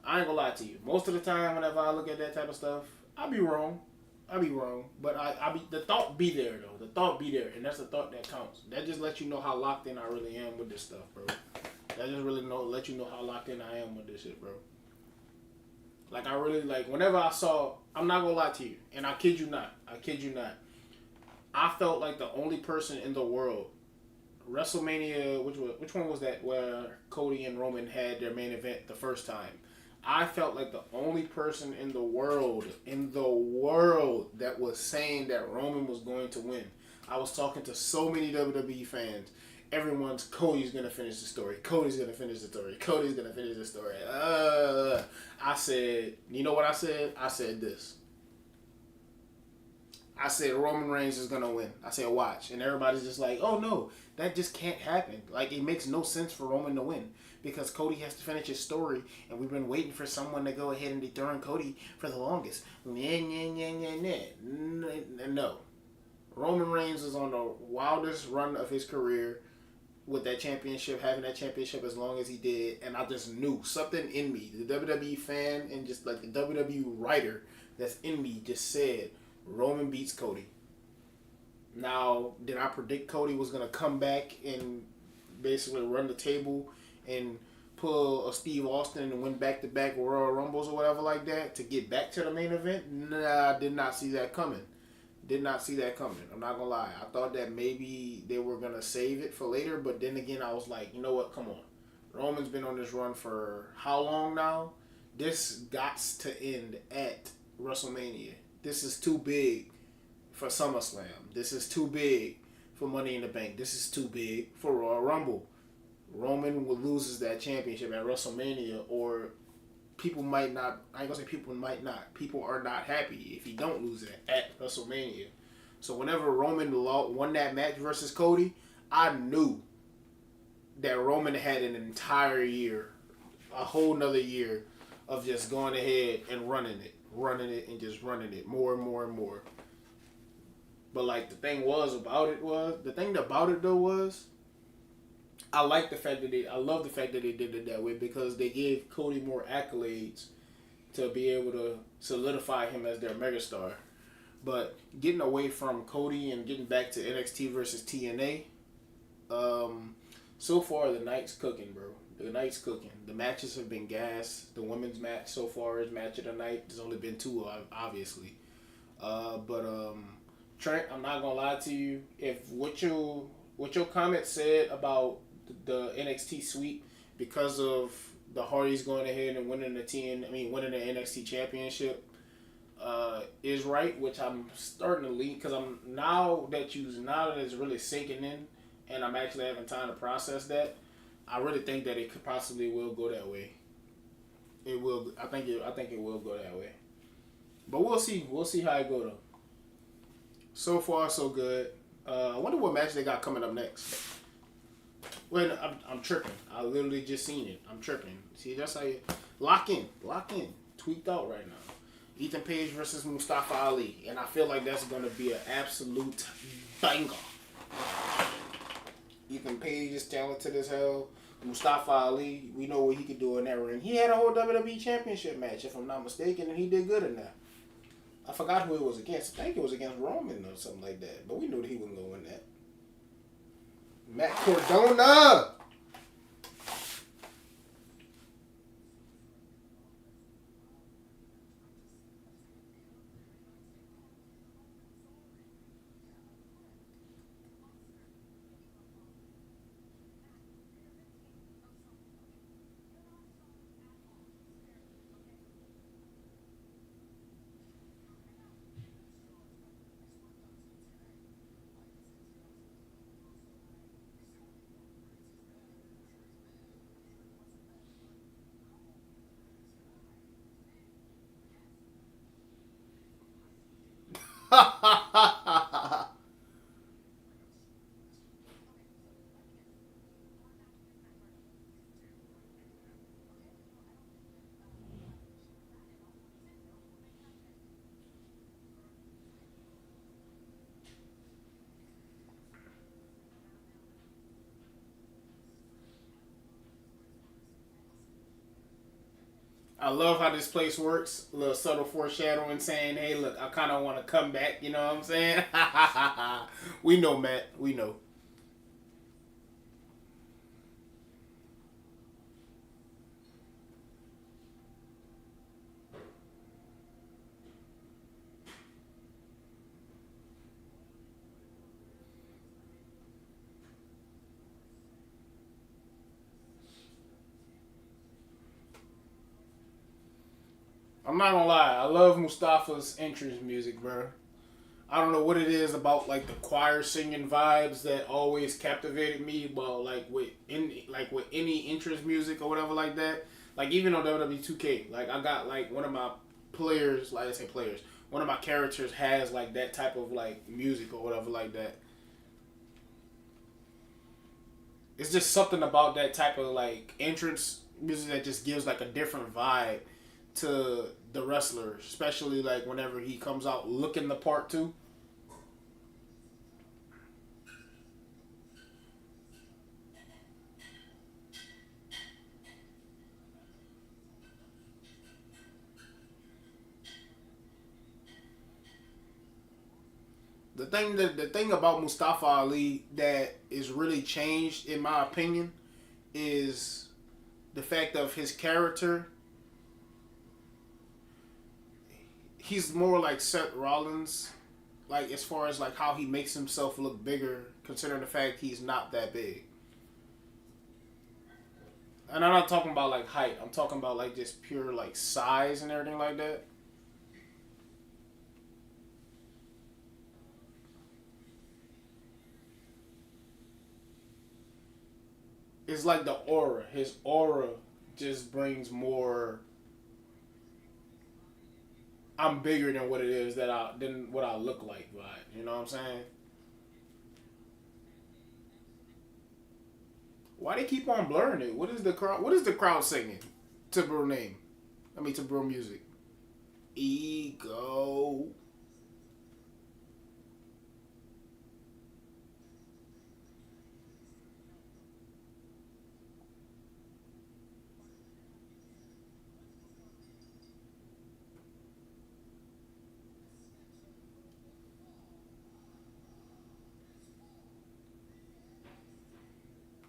I ain't gonna lie to you. Most of the time, whenever I look at that type of stuff, I be wrong. I be wrong, but I be the thought be there though. The thought be there, and that's the thought that counts. That just lets you know how locked in I really am with this stuff, bro. That just really let you know how locked in I am with this shit, bro. Like I really like whenever I saw. I'm not gonna lie to you, and I kid you not. I kid you not. I felt like the only person in the world. WrestleMania, which one was that where Cody and Roman had their main event the first time? I felt like the only person in the world that was saying that Roman was going to win. I was talking to so many WWE fans. Everyone's Cody's gonna finish the story. Cody's gonna finish the story. Cody's gonna finish the story. I said, you know what I said? I said this. I said Roman Reigns is gonna win. I said watch, and everybody's just like, oh no, that just can't happen. Like it makes no sense for Roman to win because Cody has to finish his story, and we've been waiting for someone to go ahead and dethrone Cody for the longest. No, Roman Reigns is on the wildest run of his career with that championship, having that championship as long as he did, and I just knew something in me, the WWE fan and just like the WWE writer that's in me, just said Roman beats Cody. Now, did I predict Cody was gonna come back and basically run the table and pull a Steve Austin and win back-to-back Royal Rumbles or whatever like that to get back to the main event? Nah, I did not see that coming. Did not see that coming. I'm not gonna lie. I thought that maybe they were gonna save it for later, but then again, I was like, you know what? Come on. Roman's been on this run for how long now? This got to end at WrestleMania. This is too big for SummerSlam. This is too big for Money in the Bank. This is too big for Royal Rumble. Roman loses that championship at WrestleMania, or people might not. I ain't gonna say people might not. People are not happy if he don't lose it at WrestleMania. So whenever Roman won that match versus Cody, I knew that Roman had an entire year, a whole nother year of just going ahead and running it and just running it more and more and more. But like the thing about it though was I like the fact that I love the fact that they did it that way because they gave Cody more accolades to be able to solidify him as their megastar. But getting away from Cody and getting back to NXT versus TNA, So far the night's cooking, bro. The night's cooking. The matches have been gas. The women's match so far is match of the night. There's only been two, obviously. But Trent, I'm not gonna lie to you. If what your comment said about the NXT sweep because of the Hardys going ahead and winning winning the NXT championship, is right, which I'm starting to lean because I'm now that it's really sinking in, and I'm actually having time to process that. I really think that it could possibly will go that way. It will. I think it will go that way. But we'll see. We'll see how it go though. So far, so good. I wonder what match they got coming up next. Well, I'm tripping. I literally just seen it. I'm tripping. See, that's how you lock in, tweaked out right now. Ethan Page versus Mustafa Ali, and I feel like that's gonna be an absolute banger. Ethan Page is talented as hell. Mustafa Ali, we know what he could do in that ring. He had a whole WWE Championship match, if I'm not mistaken, and he did good in that. I forgot who it was against. I think it was against Roman or something like that. But we knew that he wasn't going to win that. Matt Cardona! I love how this place works. A little subtle foreshadowing saying, hey, look, I kind of want to come back. You know what I'm saying? We know, Matt. We know. I'm not gonna lie. I love Mustafa's entrance music, bro. I don't know what it is about like the choir singing vibes that always captivated me. But with any entrance music or whatever like that, like even on WWE 2K, like I got like one of my players, like I say players, one of my characters has like that type of like music or whatever like that. It's just something about that type of like entrance music that just gives like a different vibe to the wrestler, especially like whenever he comes out looking the part too. The thing about Mustafa Ali that is really changed in my opinion is the fact of his character. He's more like Seth Rollins, like as far as like how he makes himself look bigger, considering the fact he's not that big. And I'm not talking about like height. I'm talking about like just pure like size and everything like that. It's like the aura. His aura just brings more. I'm bigger than what it is than what I look like. Right? You know what I'm saying? Why they keep on blurring it? What is the crowd? What is the crowd singing? To bro name. To bro music. Ego.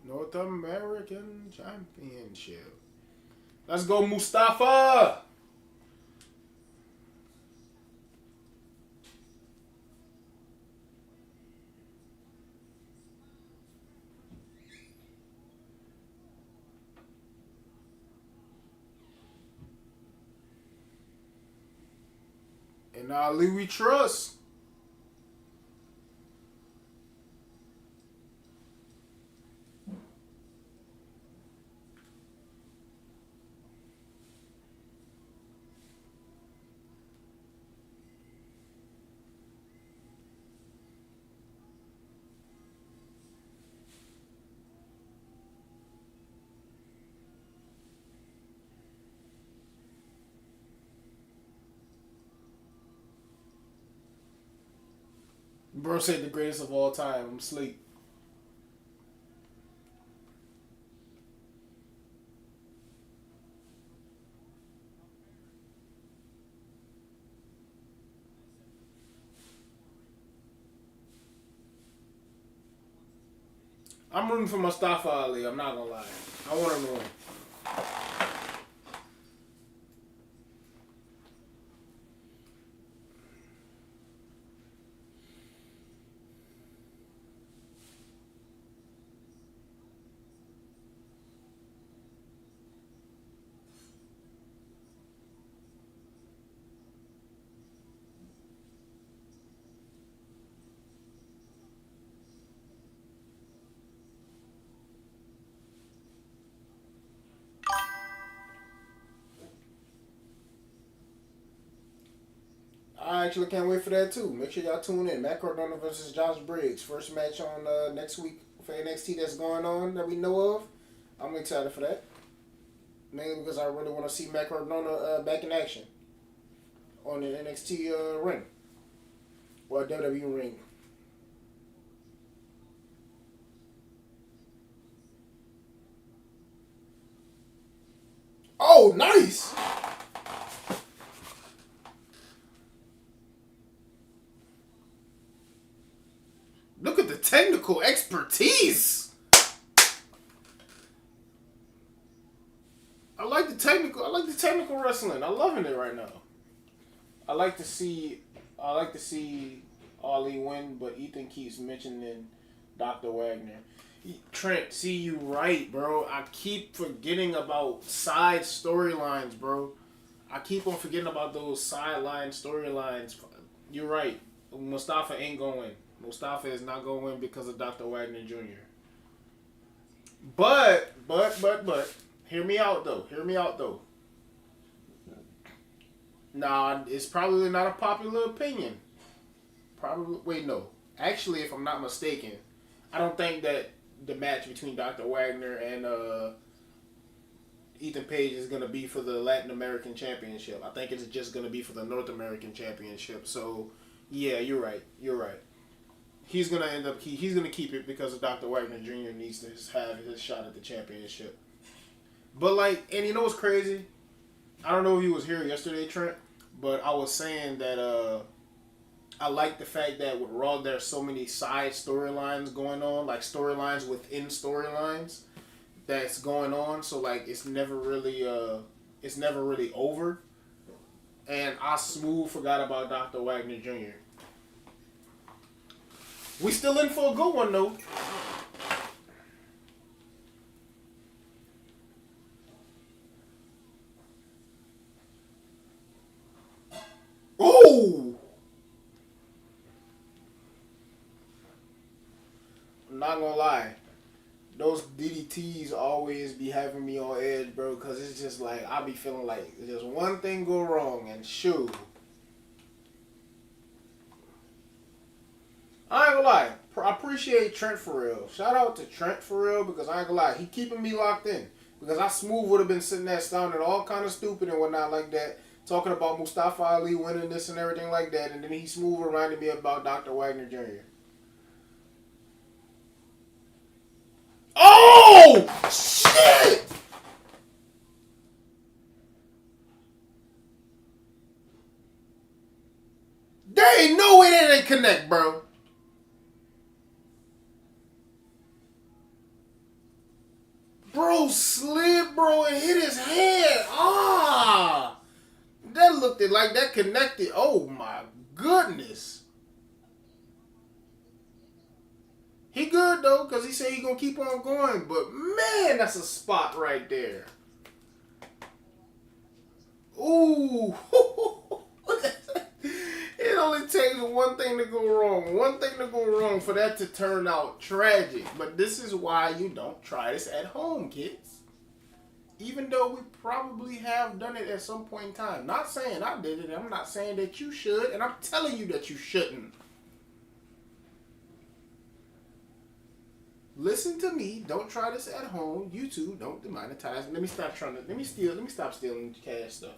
North American Championship. Let's go, Mustafa! And Ali we trust. Bro said the greatest of all time. I'm asleep. I'm rooting for Mustafa Ali. I'm not gonna lie. I want him to win. I actually can't wait for that too. Make sure y'all tune in. Matt Cardona versus Josh Briggs. First match on next week for NXT that's going on that we know of. I'm excited for that. Mainly because I really want to see Matt Cardona back in action on the NXT ring. Or WWE ring. Oh, nice! Look at the technical expertise. I like the technical. I like the technical wrestling. I'm loving it right now. I like to see. I like to see Ali win, but Ethan keeps mentioning Dr. Wagner. Trent, see you right, bro. I keep forgetting about side storylines, bro. I keep on forgetting about those sideline storylines. You're right. Mustafa ain't going. Mustafa is not going to win because of Dr. Wagner Jr. But, hear me out though. Hear me out though. Nah, it's probably not a popular opinion. Probably, wait, no. Actually, if I'm not mistaken, I don't think that the match between Dr. Wagner and Ethan Page is going to be for the Latin American Championship. I think it's just going to be for the North American Championship. So, yeah, you're right. You're right. He's gonna end up. He's gonna keep it because of Dr. Wagner Jr. needs to have his shot at the championship. But like, and you know what's crazy? I don't know if he was here yesterday, Trent, but I was saying that I like the fact that with Raw there's so many side storylines going on, like storylines within storylines that's going on. So like, it's never really over. And I smooth forgot about Dr. Wagner Jr. We still in for a good one though. Oh, I'm not gonna lie. Those DDTs always be having me on edge, bro. Cause it's just like I be feeling like just one thing go wrong and shoot. I ain't gonna lie. I appreciate Trent for real. Shout out to Trent for real because I ain't gonna lie. He keeping me locked in. Because I smooth would have been sitting there sounding all kind of stupid and whatnot like that. Talking about Mustafa Ali winning this and everything like that. And then he smooth reminded me about Dr. Wagner Jr. Oh! Shit! There ain't no way that they connect, bro. like that connected. Oh my goodness. He good though, cause he said he gonna keep on going. But man, that's a spot right there. Ooh. It only takes one thing to go wrong. One thing to go wrong for that to turn out tragic. But this is why you don't try this at home, kids. Even though we probably have done it at some point in time. Not saying I did it. I'm not saying that you should. And I'm telling you that you shouldn't. Listen to me. Don't try this at home. YouTube, don't demonetize. Let me stop stealing cash stuff.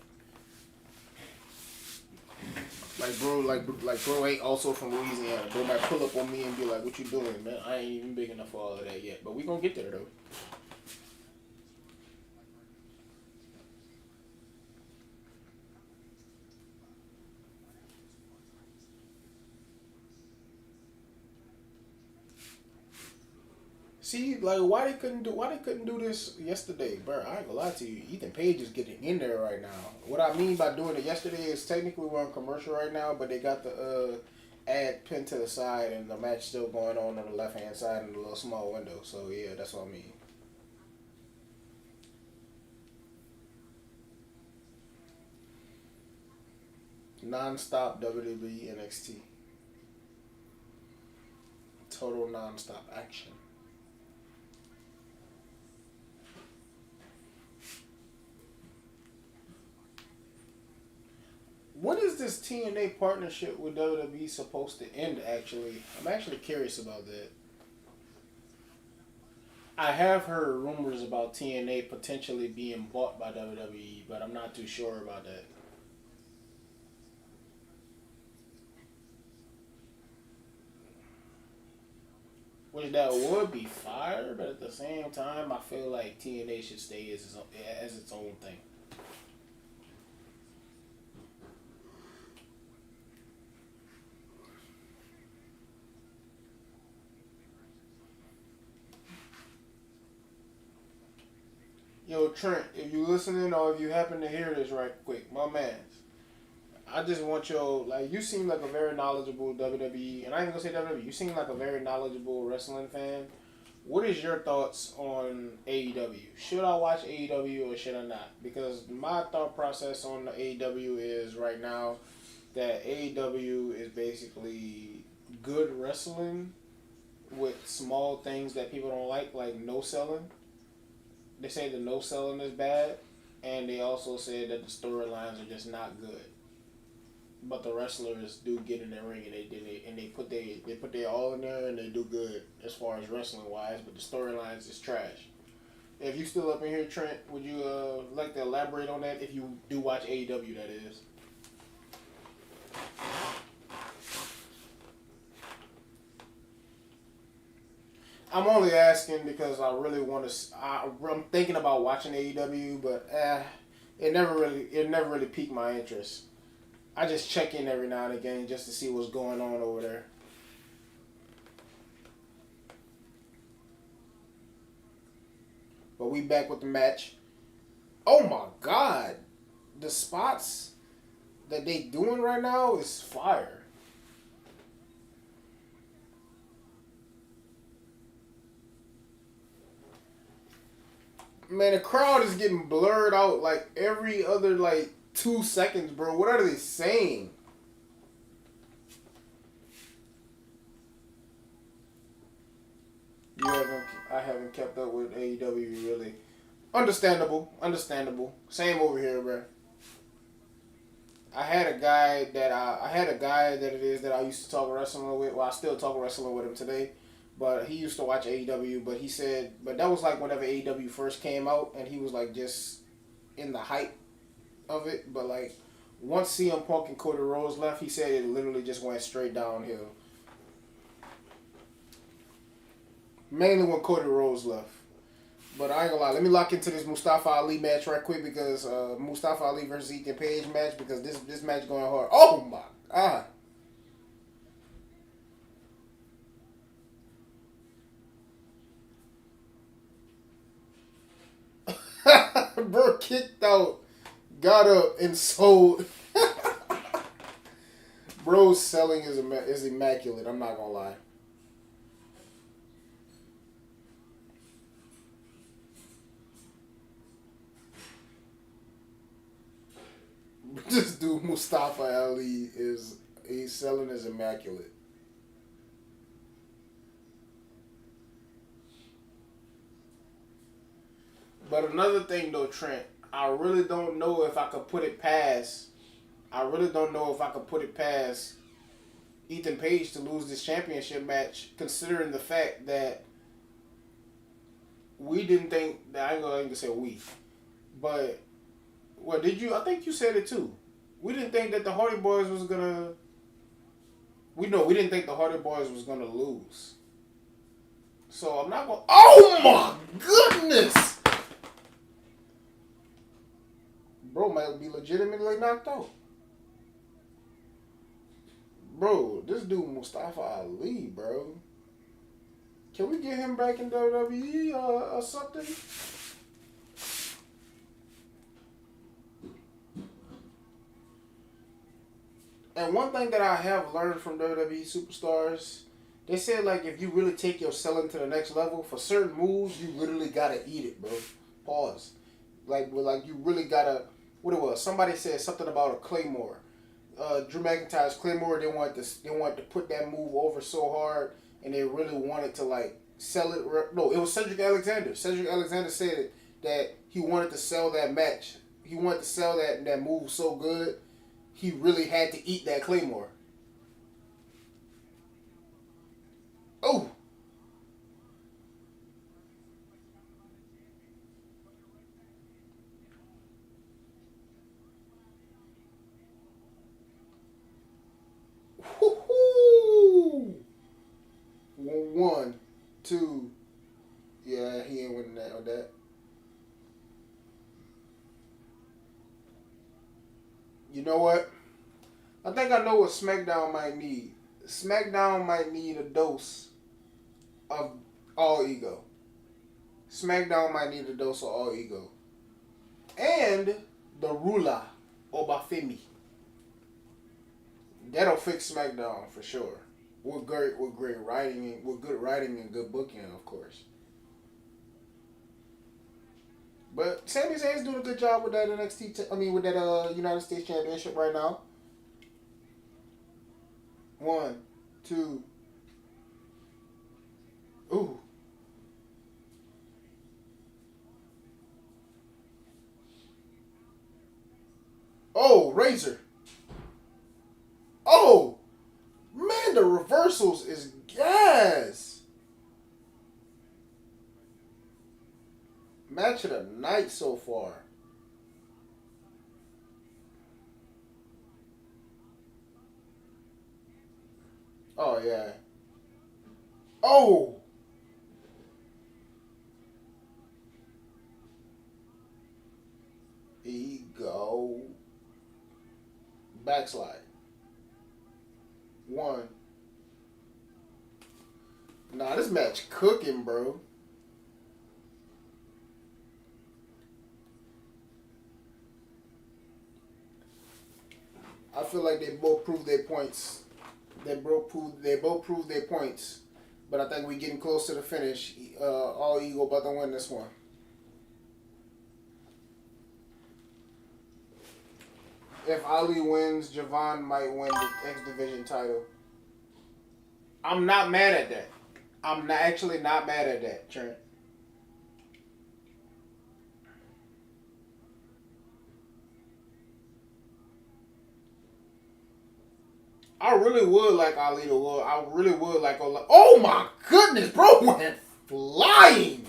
Like bro ain't also from Louisiana. Bro might pull up on me and be like, "What you doing, man? I ain't even big enough for all of that yet." But we gonna get there though. See, like why they couldn't do this yesterday, bro? I ain't gonna lie to you. Ethan Page is getting in there right now. What I mean by doing it yesterday is technically we're on commercial right now, but they got the ad pinned to the side and the match still going on the left hand side in the little small window. So yeah, that's what I mean. Non-stop WWE NXT. Total non-stop action. When is this TNA partnership with WWE supposed to end, actually? I'm actually curious about that. I have heard rumors about TNA potentially being bought by WWE, but I'm not too sure about that. Which that would be fire, but at the same time, I feel like TNA should stay as its own thing. Yo, Trent, if you listening or if you happen to hear this right quick, my man, I just want your, like, you seem like a very knowledgeable WWE, and I ain't gonna say WWE, you seem like a very knowledgeable wrestling fan. What is your thoughts on AEW? Should I watch AEW or should I not? Because my thought process on the AEW is right now that AEW is basically good wrestling with small things that people don't like no selling. They say the no selling is bad, and they also said that the storylines are just not good. But the wrestlers do get in the ring and they put their all in there and they do good as far as wrestling wise. But the storylines is trash. If you still up in here, Trent, would you like to elaborate on that? If you do watch AEW, that is. I'm only asking because I really want to. I'm thinking about watching AEW, but it never really piqued my interest. I just check in every now and again just to see what's going on over there. But we back with the match. Oh my God, the spots that they doing right now is fire. Man, the crowd is getting blurred out like every other like 2 seconds, bro. What are they saying? I haven't kept up with AEW really. Understandable. Same over here, bro. I had a guy that it is that I used to talk wrestling with. Well, I still talk wrestling with him today, but he used to watch AEW. But he said, but that was like whenever AEW first came out, and he was like just in the hype of it. But like once CM Punk and Cody Rhodes left, he said it literally just went straight downhill. Mainly when Cody Rhodes left. But I ain't gonna lie. Let me lock into this Mustafa Ali match right quick because Mustafa Ali versus Ethan Page match because this match going hard. Oh my god. Bro kicked out, got up and sold. Bro's selling is immaculate. I'm not gonna lie. This dude Mustafa Ali he's selling is immaculate. But another thing though, Trent, I really don't know if I could put it past. I really don't know if I could put it past Ethan Page to lose this championship match, considering the fact that we didn't think that I ain't gonna say we, but well, did you? I think you said it too. We didn't think that the Hardy Boys was gonna. We didn't think the Hardy Boys was gonna lose. So I'm not gonna. Oh my goodness! Bro might be legitimately knocked out. Bro, this dude Mustafa Ali, bro. Can we get him back in WWE or something? And one thing that I have learned from WWE superstars, they said like if you really take your selling to the next level, for certain moves you literally gotta eat it, bro. Pause. Like you really gotta. What it was? Somebody said something about a Claymore. Drew McIntyre's Claymore. They wanted to put that move over so hard, and they really wanted to like sell it. No, it was Cedric Alexander. Cedric Alexander said that he wanted to sell that match. He wanted to sell that move so good. He really had to eat that Claymore. Oh. Woo-hoo. 1, 2. Yeah, he ain't winning that on that. You know what? I think I know what SmackDown might need. SmackDown might need a dose of all ego. SmackDown might need a dose of all ego. And the Rula Obafemi. That'll fix SmackDown for sure. With great writing, with good writing and good booking, of course. But Sami Zayn's doing a good job with that with that United States Championship right now. 1, 2. Ooh. Oh, Razor. Oh, man, the reversals is gas. Match of the night so far. Oh, yeah. Oh. Ego. Backslide. 1. Nah, this match cooking, bro. I feel like they both proved their points. They both proved their points. But I think we're getting close to the finish. All ego about to win this one. If Ali wins, Javon might win the X Division title. I'm not mad at that. I'm actually not mad at that, Trent. I really would like Ali to win. I really would like Ola. Oh my goodness, bro went flying.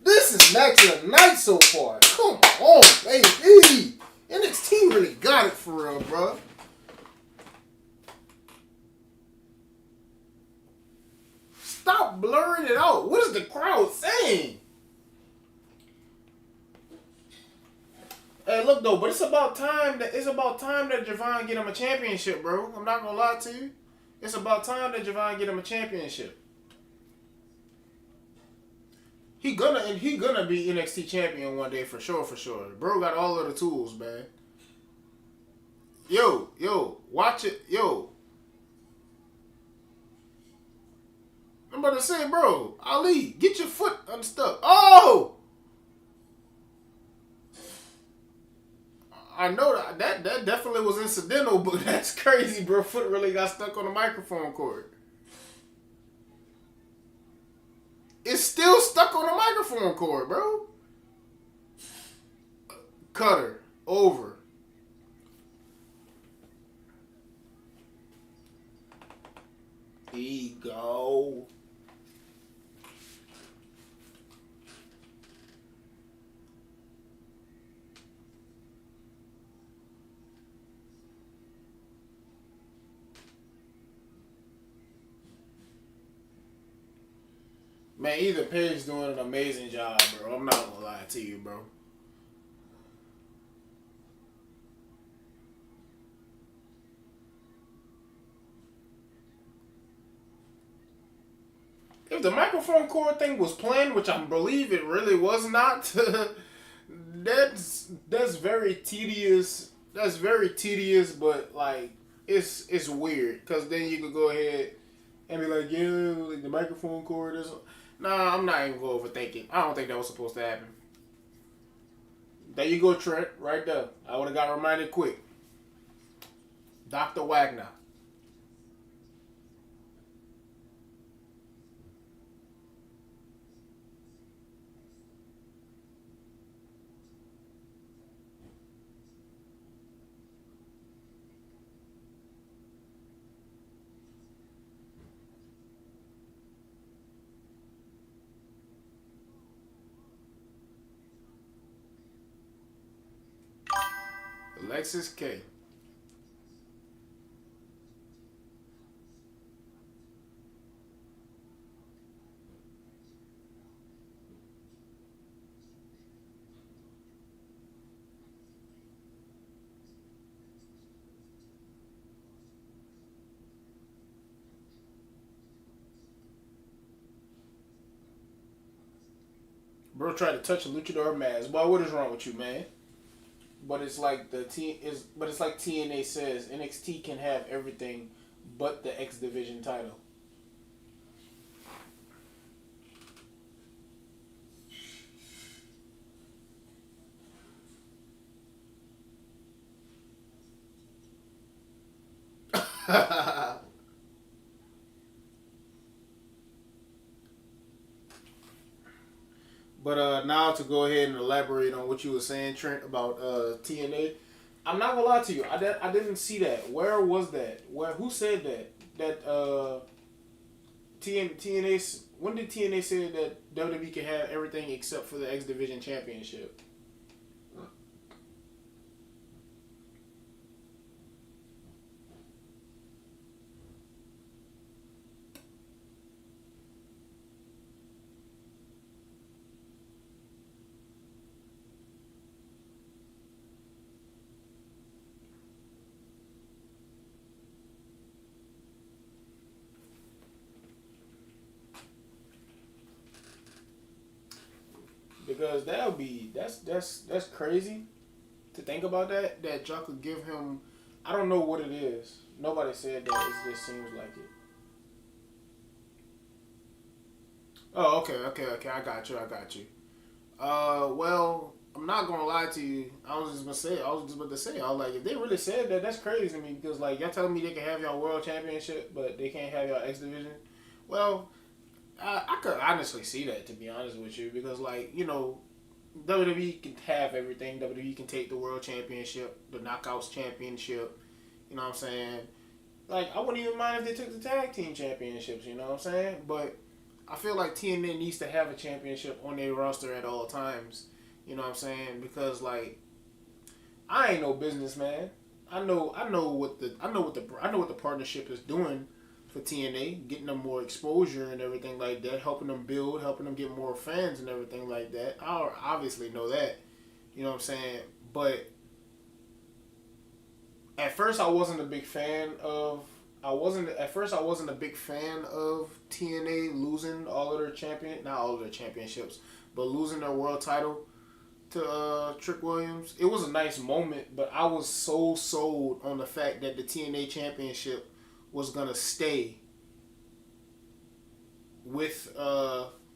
This is match of the night so far. Come on, baby. NXT really got it for real, bro. Stop blurring it out. What is the crowd saying? Hey, look though, but it's about time that Javon get him a championship, bro. I'm not gonna lie to you. It's about time that Javon get him a championship. He gonna be NXT champion one day for sure, for sure. Bro got all of the tools, man. Yo, Watch it, yo. I'm about to say, bro, Ali, get your foot unstuck. Oh, I know that definitely was incidental, but that's crazy, bro. Foot really got stuck on the microphone cord. It's still stuck on the microphone cord, bro. Cutter over. Ego. Man, either Paige doing an amazing job, bro. I'm not gonna lie to you, bro. If the microphone cord thing was planned, which I believe it really was not, that's very tedious. That's very tedious, but like it's weird because then you could go ahead and be like, yeah, like the microphone cord is. Nah, I'm not even gonna overthink it. I don't think that was supposed to happen. There you go, Trent. Right there. I would have got reminded quick. Dr. Wagner. Alexis K. Bro tried to touch a luchador mask. Boy, what is wrong with you, man? But it's like but it's like TNA says, NXT can have everything but the X Division title. But now to go ahead and elaborate on what you were saying, Trent, about TNA. I'm not gonna lie to you. I didn't see that. Where was that? Who said that? That TNA. When did TNA say that WWE can have everything except for the X Division Championship? Because that's crazy to think about that y'all could give him. I don't know what it is. Nobody said that. It just seems like it. Oh, okay. I got you. Well, I'm not gonna lie to you. I was just about to say. I was like, if they really said that, that's crazy to me because like y'all telling me they can have y'all world championship, but they can't have y'all X division. Well, I could honestly see that, to be honest with you, because like WWE can have everything. WWE can take the world championship, the knockouts championship. You know what I'm saying? Like I wouldn't even mind if they took the tag team championships. You know what I'm saying? But I feel like TNA needs to have a championship on their roster at all times. You know what I'm saying? Because like I ain't no businessman. I know what the partnership is doing for TNA, getting them more exposure and everything like that, helping them build, helping them get more fans and everything like that. I obviously know that. You know what I'm saying? But at first I wasn't a big fan of I wasn't a big fan of TNA losing all of their not all of their championships, but losing their world title to Trick Williams. It was a nice moment, but I was so sold on the fact that the TNA Championship was gonna stay with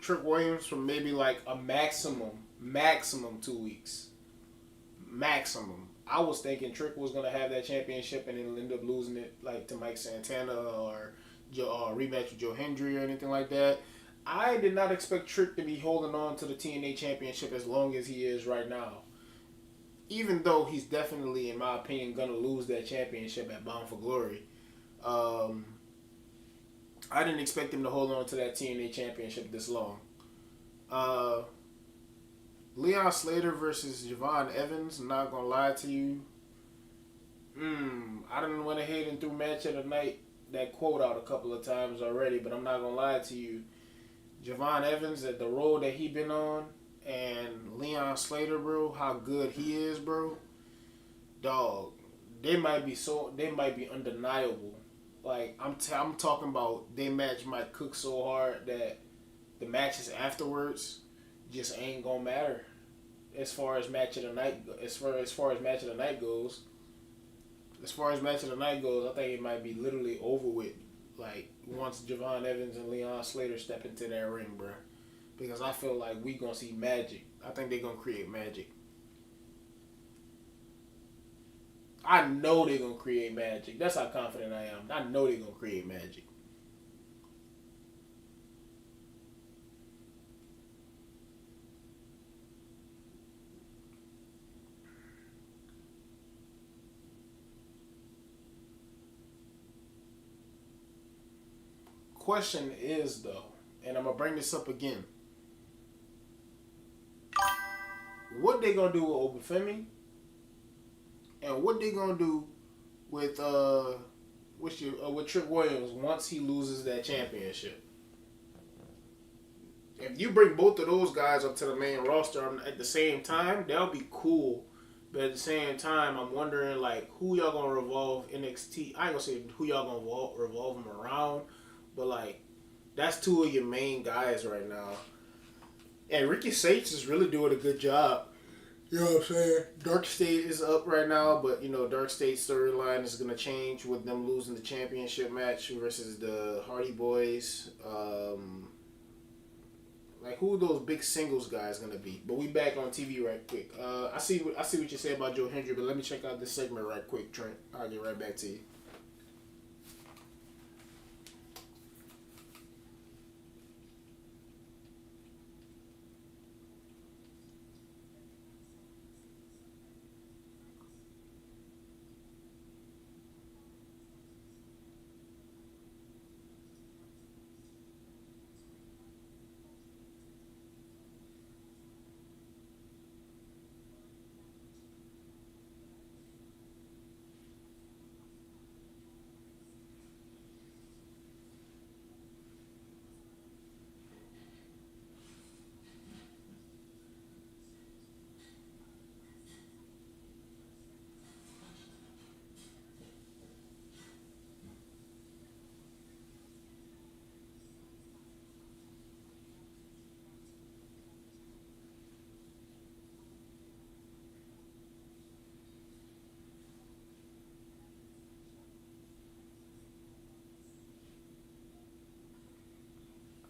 Trick Williams for maybe like a maximum 2 weeks, maximum. I was thinking Trick was gonna have that championship and then end up losing it like to Mike Santana or rematch with Joe Hendry or anything like that. I did not expect Trick to be holding on to the TNA Championship as long as he is right now. Even though he's definitely, in my opinion, going to lose that championship at Bound for Glory. I didn't expect him to hold on to that TNA Championship this long. Leon Slater versus Javon Evans, I'm not going to lie to you. I done went ahead and threw match of the night, that quote out a couple of times already, but I'm not going to lie to you. Javon Evans, at the road that he been on, and Leon Slater, bro, how good he is, bro. Dog, they might be undeniable. Like I'm talking about, they match might cook so hard that the matches afterwards just ain't gonna matter. As far as match of the night, as far as match of the night goes, I think it might be literally over with. Like, once Javon Evans and Leon Slater step into that ring, bro. Because I feel like we going to see magic. I think they're going to create magic. I know they're going to create magic. That's how confident I am. I know they're going to create magic. Question is, though, and I'm going to bring this up again. What they going to do with Obafemi? And what they going to do with Trick Williams once he loses that championship? If you bring both of those guys up to the main roster at the same time, that'll be cool. But at the same time, I'm wondering, like, who y'all going to revolve NXT? I ain't going to say who y'all going to revolve them around. But, like, that's two of your main guys right now. And Ricky Sates is really doing a good job. You know what I'm saying? Dark State is up right now, but, you know, Dark State's storyline is going to change with them losing the championship match versus the Hardy Boys. Like, who are those big singles guys going to be? But we back on TV right quick. I see what you say about Joe Hendry, but let me check out this segment right quick, Trent. I'll get right back to you.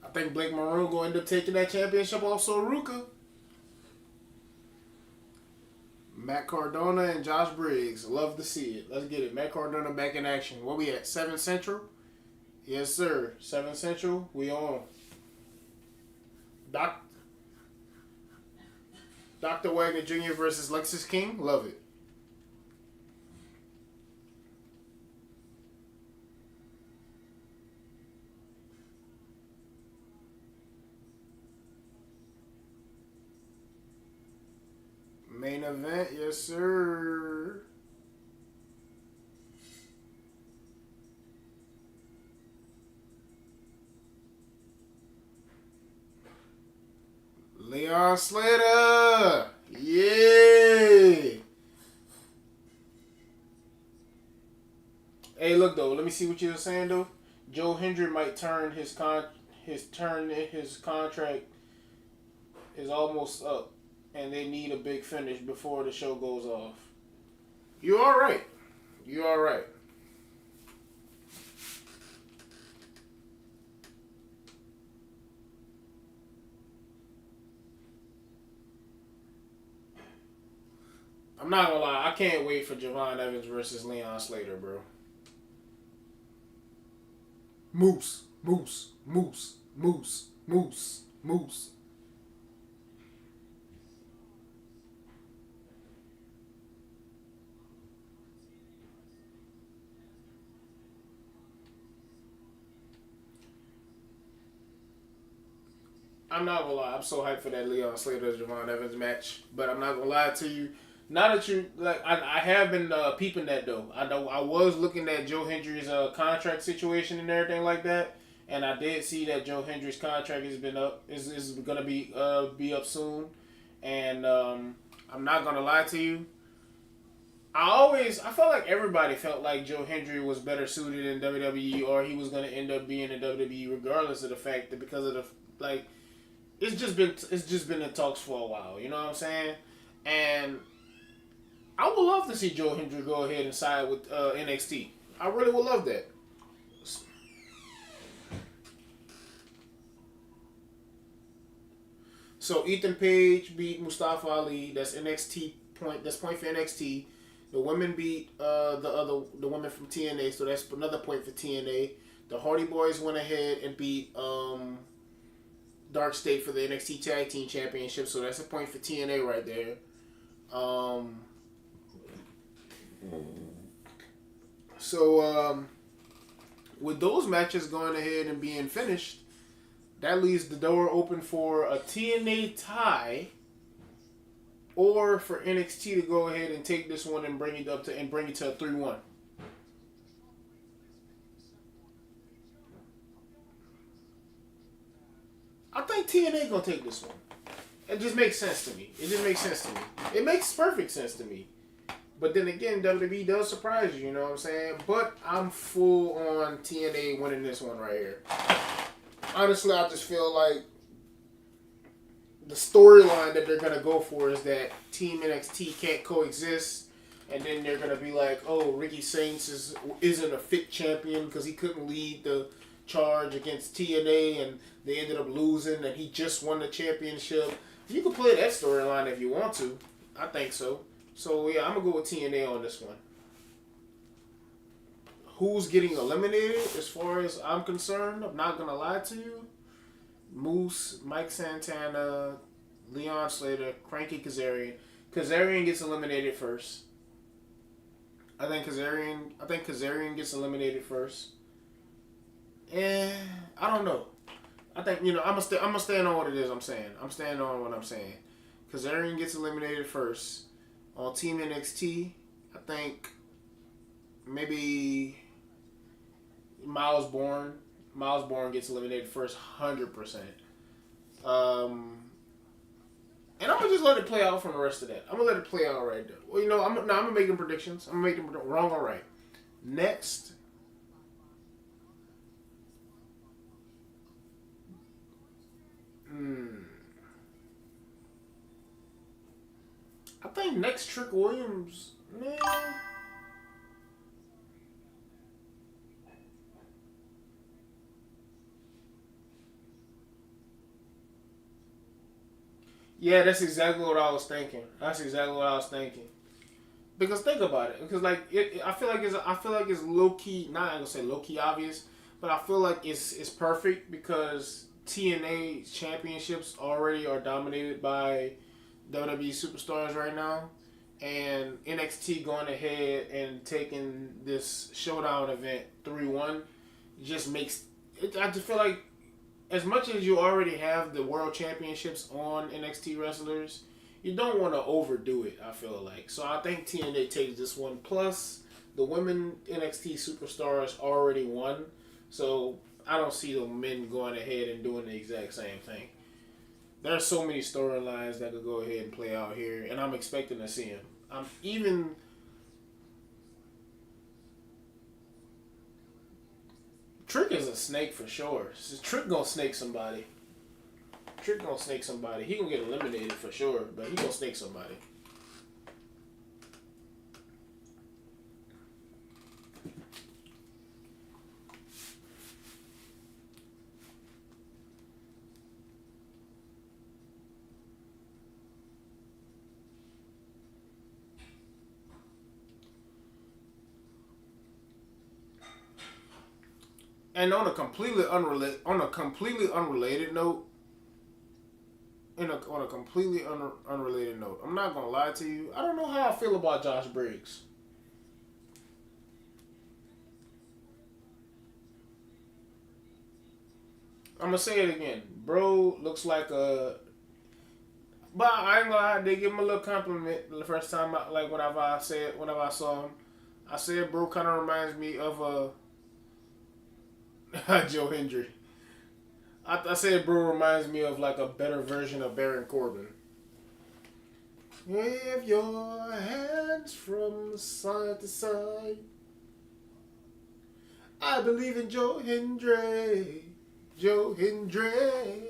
I think Blake Maroon going to end up taking that championship off Ruka. Matt Cardona and Josh Briggs. Love to see it. Let's get it. Matt Cardona back in action. What we at? 7 Central? Yes, sir. 7 Central. We on. Dr. Wagner Jr. versus Lexus King. Love it. Main event, yes sir. Leon Slater, yeah. Hey, look though. Let me see what you were saying though. Joe Hendry might turn his contract is almost up. and they need a big finish before the show goes off. You all right? You all right? I'm not gonna lie. I can't wait for Javon Evans versus Leon Slater, bro. Moose, moose, moose, moose, moose, moose. I'm not gonna lie. I'm so hyped for that Leon Slater Javon Evans match. But I'm not gonna lie to you. Now that you like, I have been peeping that though. I know I was looking at Joe Hendry's contract situation and everything like that, and I did see that Joe Hendry's contract has been up. Is gonna be up soon, and I'm not gonna lie to you. I felt like everybody felt like Joe Hendry was better suited in WWE, or he was gonna end up being in WWE regardless of the fact that because of the like it's just been in talks for a while. You know what I'm saying? And I would love to see Joe Hendry go ahead and side with NXT. I really would love that. So Ethan Page beat Mustafa Ali. That's NXT point. That's point for NXT. The women beat the women from TNA. So that's another point for TNA. The Hardy Boys went ahead and beat Dark State for the NXT Tag Team Championship. So that's a point for TNA right there. So with those matches going ahead and being finished, that leaves the door open for a TNA tie, or for NXT to go ahead and take this one and bring it up to a 3-1. I think TNA gonna take this one. It just makes sense to me. It makes perfect sense to me. But then again, WWE does surprise you, you know what I'm saying? But I'm full on TNA winning this one right here. Honestly, I just feel like the storyline that they're gonna go for is that Team NXT can't coexist, and then they're gonna be like, "Oh, Ricky Saints isn't a fit champion because he couldn't lead the charge against TNA, and they ended up losing, and he just won the championship." You can play that storyline if you want to. I think so. So yeah, I'm gonna go with TNA on this one. Who's getting eliminated as far as I'm concerned? I'm not gonna lie to you. Moose, Mike Santana, Leon Slater, Cranky Kazarian. Kazarian gets eliminated first. I think Kazarian gets eliminated first. And I don't know. I think I'm gonna stand on what it is I'm saying. I'm standing on what I'm saying. Kazarian gets eliminated first. On Team NXT, I think maybe Miles Bourne. Miles Bourne gets eliminated first, 100%. And I'm gonna just let it play out from the rest of that. I'm gonna let it play out right there. Well, I'm gonna make them predictions. I'm gonna make them wrong or right. Next, I think next Trick Williams, man. Yeah, that's exactly what I was thinking. Because think about it. Because I feel like it's low key. Not gonna say low key obvious, but I feel like it's perfect because TNA championships already are dominated by WWE superstars right now, and NXT going ahead and taking this Showdown event 3-1 just makes it. I just feel like as much as you already have the world championships on NXT wrestlers, you don't want to overdo it. I feel like so. I think TNA takes this one. Plus, the women NXT superstars already won, so I don't see the men going ahead and doing the exact same thing. There are so many storylines that could go ahead and play out here, and I'm expecting to see them. I'm even Trick is a snake for sure. Trick gonna snake somebody. Trick gonna snake somebody. He gonna get eliminated for sure, but he gonna snake somebody. And on a completely unrelated note, on a completely unrelated note, I'm not gonna lie to you. I don't know how I feel about Josh Briggs. I'm gonna say it again, bro. Looks like a. But I ain't gonna lie, they give him a little compliment the first time. Whenever I saw him, I said, bro, kind of reminds me of Joe Hendry. I said, bro, reminds me of like a better version of Baron Corbin. Wave your hands from side to side. I believe in Joe Hendry. Joe Hendry.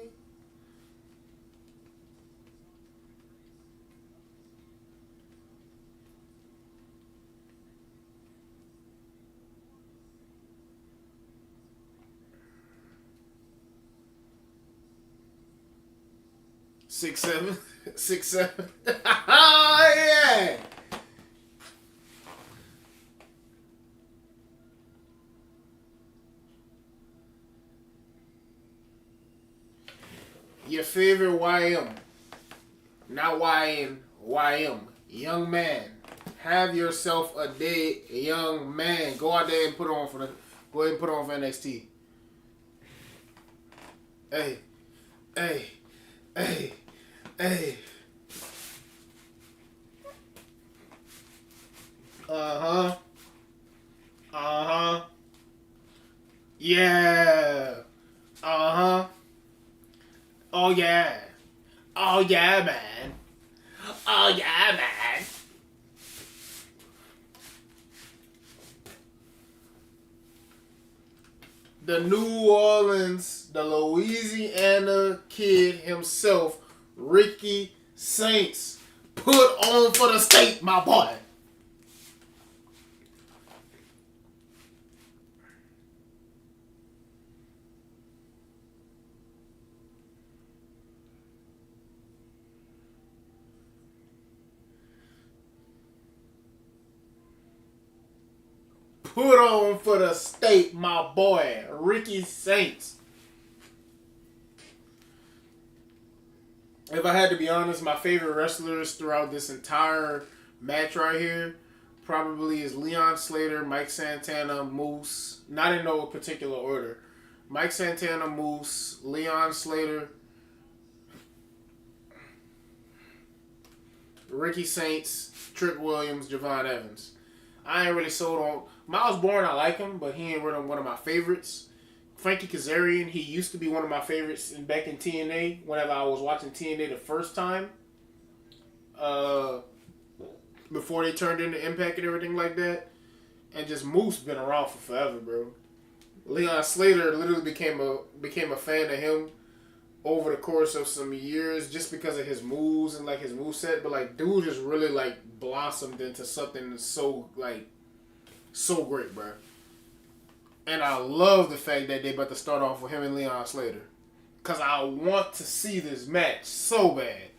Six, seven. 6'7". Oh, yeah. Your favorite YM. Not YN. YM. Young man. Have yourself a day, young man. Go out there and put on for NXT. Hey. Hey. Hey. Hey. Uh-huh. Uh-huh. Yeah. Uh-huh. Oh, yeah. Oh, yeah, man. Oh, yeah, man. The New Orleans, the Louisiana kid himself, Ricky Saints, put on for the state, my boy. Put on for the state, my boy, Ricky Saints. If I had to be honest, my favorite wrestlers throughout this entire match right here probably is Leon Slater, Mike Santana, Moose. Not in no particular order. Mike Santana, Moose, Leon Slater, Ricky Saints, Trick Williams, Javon Evans. I ain't really sold on Miles Bourne. I like him, but he ain't really one of my favorites. Frankie Kazarian, he used to be one of my favorites back in TNA. Whenever I was watching TNA the first time, before they turned into Impact and everything like that, and just Moose been around for forever, bro. Leon Slater literally became a fan of him over the course of some years just because of his moves and like his moveset, but like dude just really like blossomed into something so great, bro. And I love the fact that they about to start off with him and Leon Slater, cause I want to see this match so bad.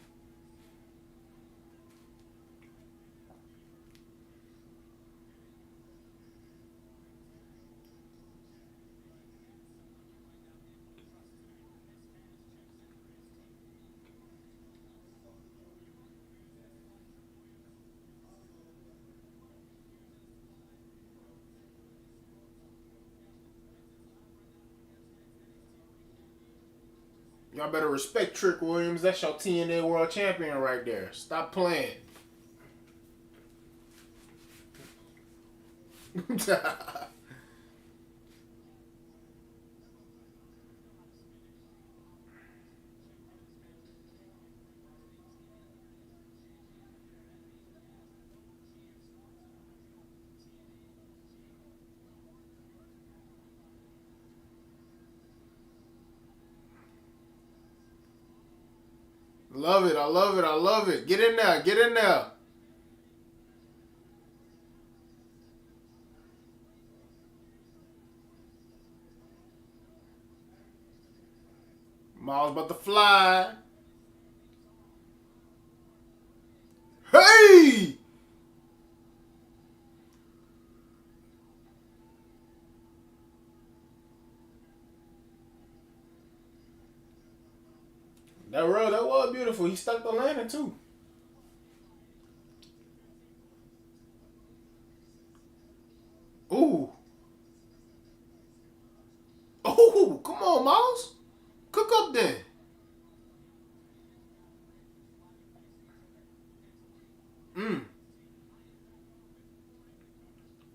Y'all better respect Trick Williams. That's your TNA World Champion right there. Stop playing. Love it. I love it. I love it. Get in there. Get in there. Miles about to fly. Hey! That was beautiful. He stuck the landing too. Ooh. Oh, come on, Miles. Cook up then. Mm.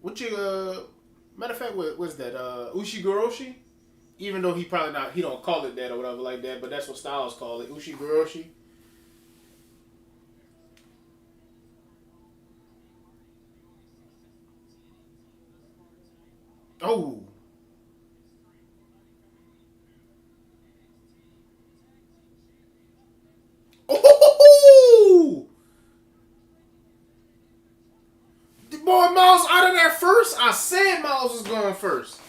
What you matter of fact, what's that? Ushigoroshi? Even though he probably not, he don't call it that or whatever like that, but that's what Styles call it, Ushigoroshi. Oh, oh, the boy Miles out of there first. I said Miles was going first,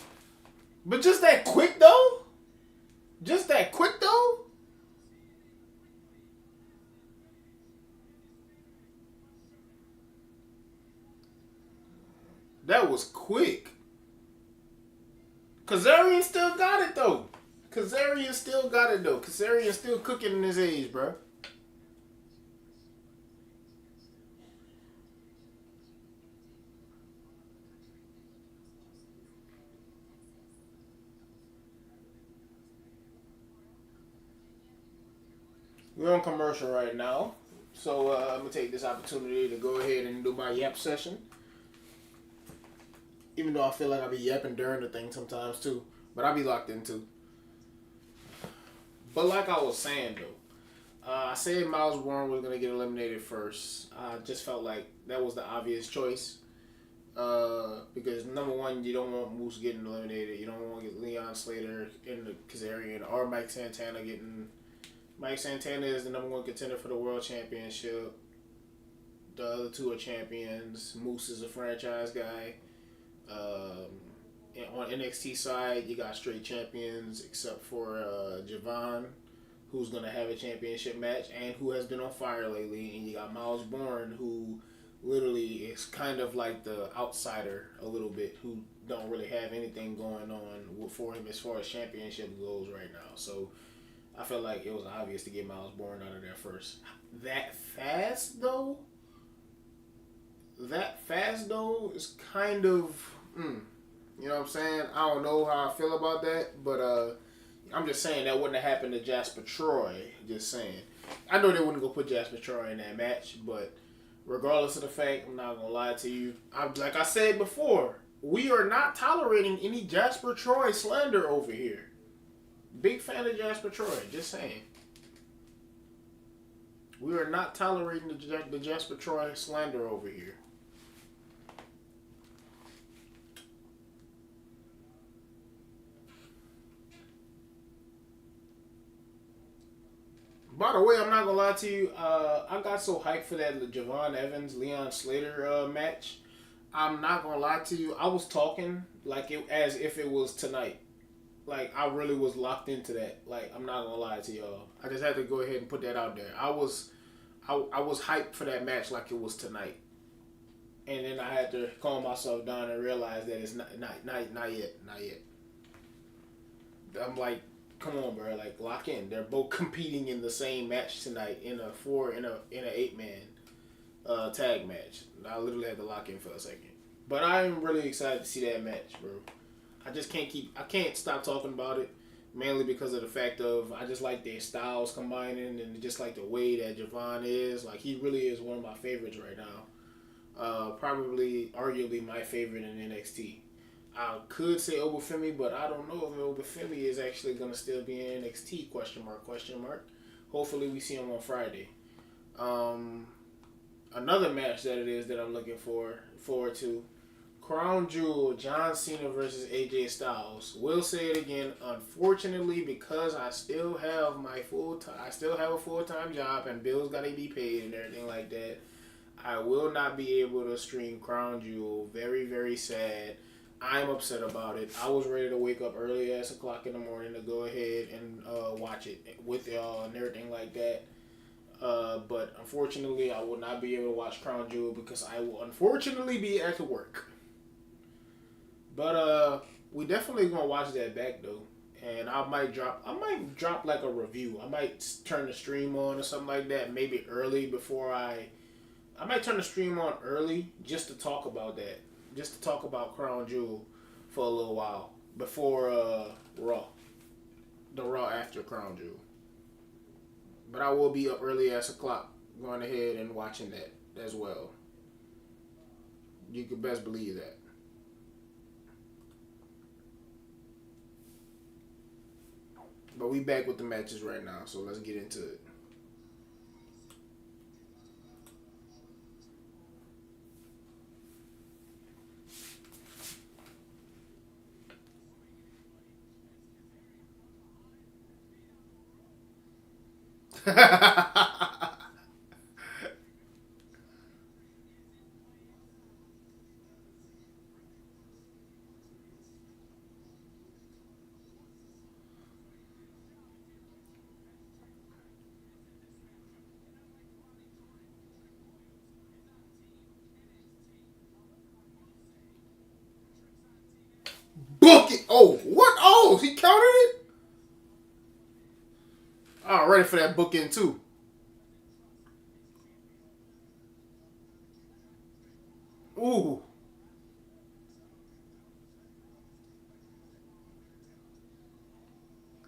but just that quick though. Just that quick though. That was quick. Kazarian still got it though. Kazarian still got it though. Kazarian still cooking in his age, bro. We're on commercial right now, so I'm gonna take this opportunity to go ahead and do my yap session. Even though I feel like I be yapping during the thing sometimes too, but I be locked in too. But like I was saying though, I said Miles Warren was gonna get eliminated first. I just felt like that was the obvious choice. Because number one, you don't want Moose getting eliminated. You don't want to get Leon Slater in the Kazarian or Mike Santana getting. Mike Santana is the number one contender for the world championship. The other two are champions. Moose is a franchise guy. And on NXT side, you got straight champions except for Javon, who's going to have a championship match and who has been on fire lately. And you got Miles Bourne, who literally is kind of like the outsider a little bit, who don't really have anything going on for him as far as championship goes right now. So I felt like it was obvious to get Miles Bourne out of there first. That fast though? That fast though is kind of, you know what I'm saying? I don't know how I feel about that, but I'm just saying that wouldn't have happened to Jasper Troy. Just saying. I know they wouldn't go put Jasper Troy in that match, but regardless of the fact, I'm not gonna lie to you. Like I said before, we are not tolerating any Jasper Troy slander over here. Big fan of Jasper Troy. Just saying. We are not tolerating the Jasper Troy slander over here. By the way, I'm not gonna lie to you. I got so hyped for that Javon Evans Leon Slater match. I'm not gonna lie to you. I was talking like it as if it was tonight. Like I really was locked into that. Like I'm not gonna lie to y'all. I just had to go ahead and put that out there. I was hyped for that match like it was tonight. And then I had to calm myself down and realize that it's not yet. I'm like, come on, bro, like lock in. They're both competing in the same match tonight in a 8-man tag match. I literally had to lock in for a second. But I'm really excited to see that match, bro. I can't stop talking about it. Mainly because of the fact of I just like their styles combining and just like the way that Javon is. Like he really is one of my favorites right now. Probably, arguably my favorite in NXT. I could say Obafemi, but I don't know if Obafemi is actually going to still be in NXT, question mark. Hopefully we see him on Friday. Another match that it is that I'm looking forward to. Crown Jewel, John Cena versus AJ Styles. Will say it again. Unfortunately, because I still have a full time job and bills gotta be paid and everything like that. I will not be able to stream Crown Jewel. Very, very sad. I'm upset about it. I was ready to wake up early as o'clock in the morning to go ahead and watch it with y'all and everything like that. But unfortunately, I will not be able to watch Crown Jewel because I will unfortunately be at work. But we definitely gonna watch that back though, and I might drop like a review. I might turn the stream on or something like that. Maybe early before I might turn the stream on early just to talk about that, just to talk about Crown Jewel for a little while before Raw, the Raw after Crown Jewel. But I will be up early as o'clock, going ahead and watching that as well. You can best believe that. But we back with the matches right now, so let's get into it. Book it! Oh, what? Oh, he counted it? I'm ready for that book in too. Ooh.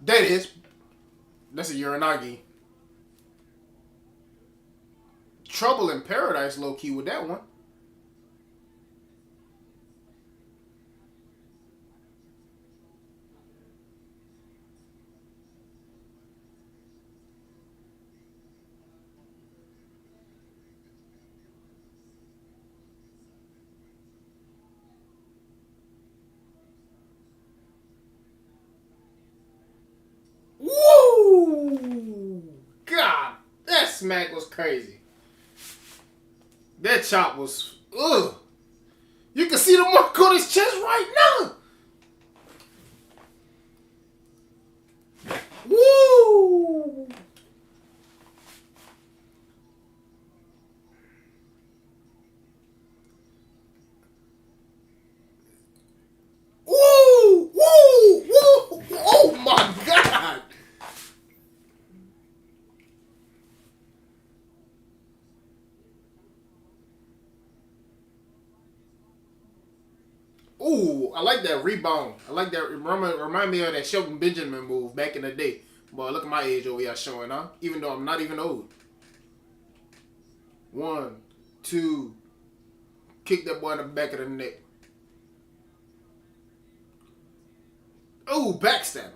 That is. That's a Uranagi. Trouble in Paradise, low key, with that one. Woo! God, that smack was crazy. That chop was, ugh. You can see the mark on his chest right now. Woo! Woo! Woo! Woo! Oh my God! Ooh, I like that rebound. I like that. Remind me of that Shelton Benjamin move back in the day. Boy, look at my age over here showing, huh? Even though I'm not even old. 1, 2, kick that boy in the back of the neck. Ooh, backstabber.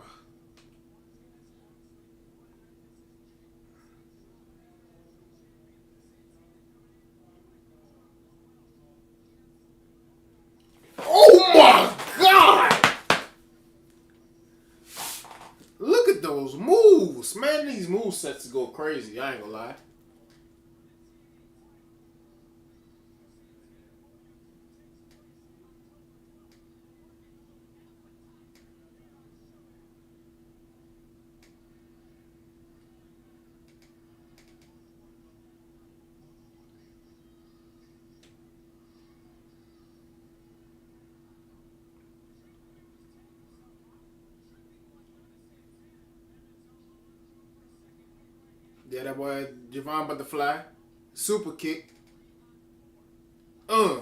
Oh my God! Look at those moves. Man, these move sets go crazy. I ain't gonna lie. Yeah, that boy Javon Butterfly. Super kick. Uh.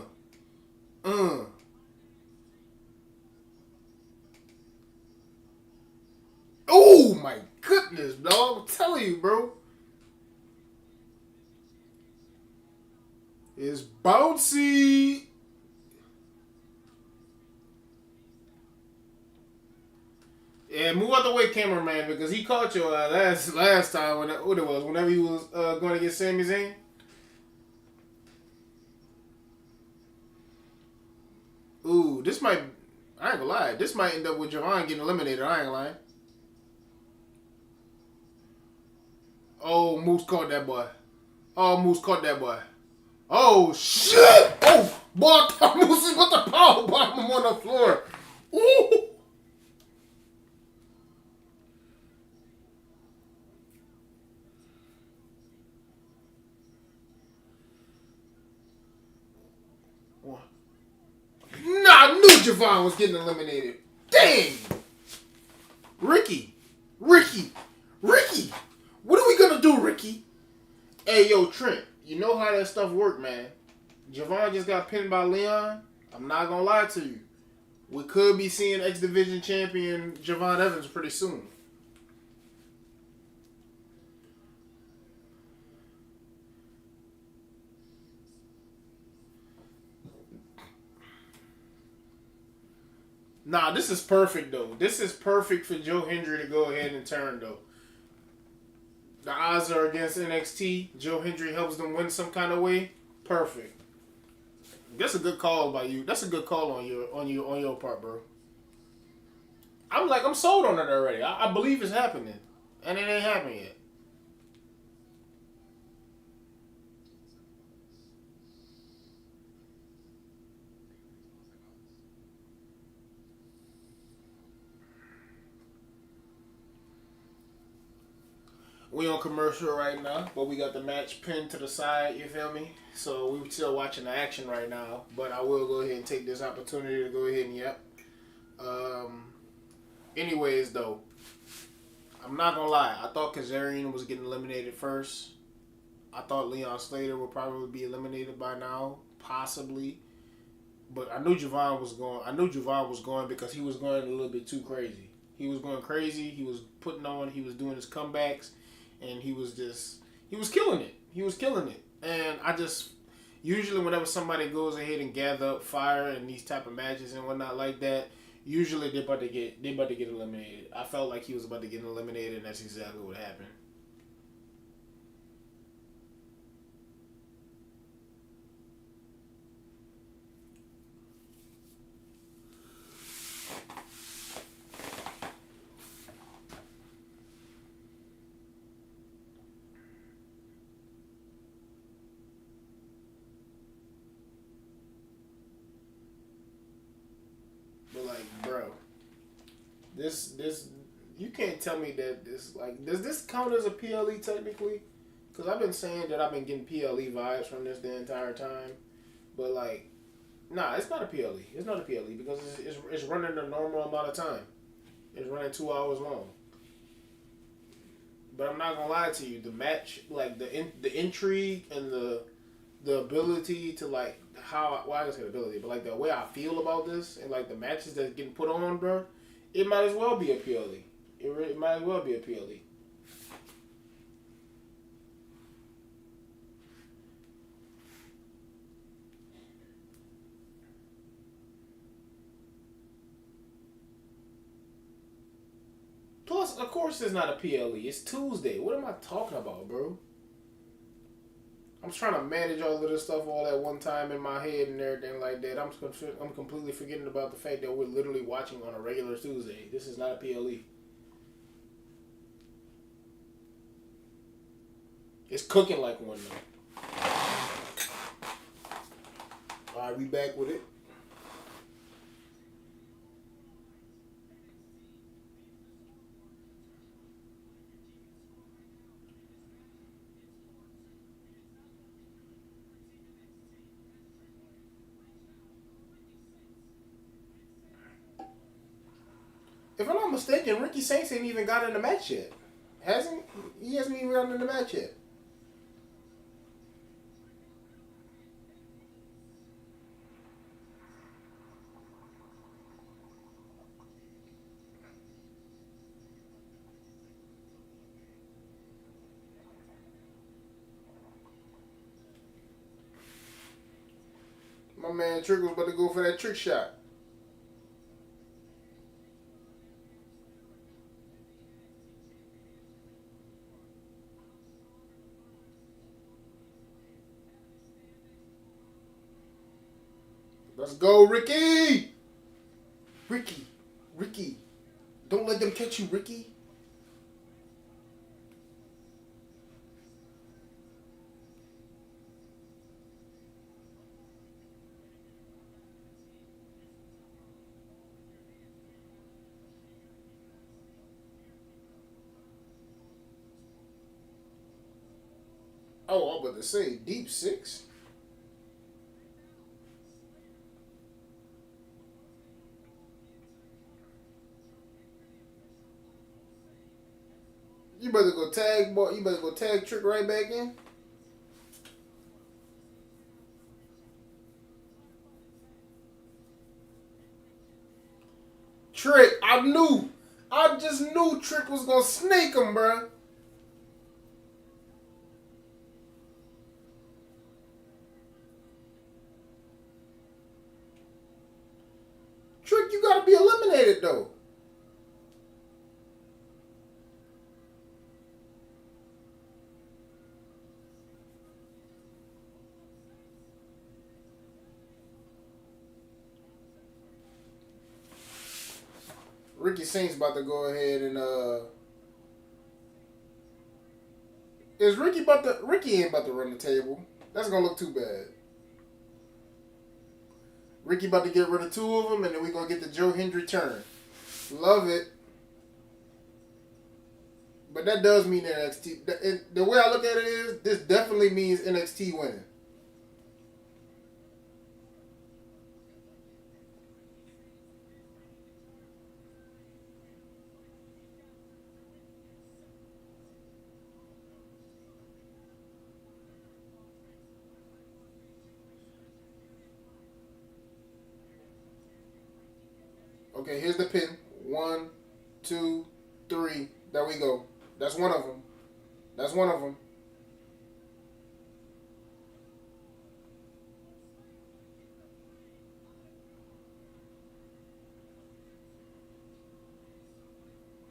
Uh. Oh my goodness, dog. I'm telling you, bro. It's bouncy. Yeah, move out the way, cameraman, because he caught you last time when what it was whenever he was going to get Sami Zayn. This might end up with Javon getting eliminated. I ain't lying. Oh, Moose caught that boy. Oh, Moose caught that boy. Oh, shit! Oh, boy, Moose is with the power bomb him on the floor. Ooh! Nah, I knew Javon was getting eliminated. Dang! Ricky! What are we gonna do, Ricky? Hey, yo, Trent, you know how that stuff work, man. Javon just got pinned by Leon. I'm not gonna lie to you. We could be seeing X Division champion Javon Evans pretty soon. Nah, this is perfect, though. This is perfect for Joe Hendry to go ahead and turn, though. The odds are against NXT. Joe Hendry helps them win some kind of way. Perfect. That's a good call by you. That's a good call on your part, bro. I'm sold on it already. I believe it's happening, and it ain't happened yet. We on commercial right now, but we got the match pinned to the side, you feel me? So we still watching the action right now, but I will go ahead and take this opportunity to go ahead and anyways, though, I'm not gonna lie. I thought Kazarian was getting eliminated first. I thought Leon Slater would probably be eliminated by now, possibly. But I knew Javon was going. I knew Javon was going because he was going a little bit too crazy. He was going crazy. He was putting on. He was doing his comebacks. And he was killing it. He was killing it. And usually whenever somebody goes ahead and gather up fire in these type of matches and whatnot like that, usually they're about to get eliminated. I felt like he was about to get eliminated, and that's exactly what happened. Bro, this you can't tell me that does this count as a PLE technically? Because I've been saying that I've been getting PLE vibes from this the entire time, but nah, it's not a PLE. It's not a PLE because it's running the normal amount of time. It's running 2 hours long. But I'm not gonna lie to you, the match, the intrigue and the ability to I can say ability, but the way I feel about this and the matches that's getting put on, bro, it might as well be a PLE. It might as well be a PLE. Plus, of course, it's not a PLE. It's Tuesday. What am I talking about, bro? I'm trying to manage all of this stuff all at one time in my head and everything like that. I'm completely forgetting about the fact that we're literally watching on a regular Tuesday. This is not a PLE. It's cooking like one though. All right, we back with it. If I'm not mistaken, Ricky Saints ain't even got in the match yet. Hasn't he? He hasn't even gotten in the match yet. My man Trick was about to go for that trick shot. Let's go, Ricky! Ricky. Ricky, don't let them catch you, Ricky. Oh, I'm about to say deep six. You better go tag, boy. You better go tag Trick right back in. Trick, I just knew Trick was gonna snake him, bruh. Trick, you gotta be eliminated though. Ricky Saints about to go ahead and is Ricky about to Ricky ain't about to run the table. That's gonna look too bad. Ricky about to get rid of two of them, and then we gonna get the Joe Hendry turn. Love it. But that does mean NXT. The way I look at it is, this definitely means NXT winning. Okay, here's the pin. One, two, three. There we go. That's one of them. That's one of them.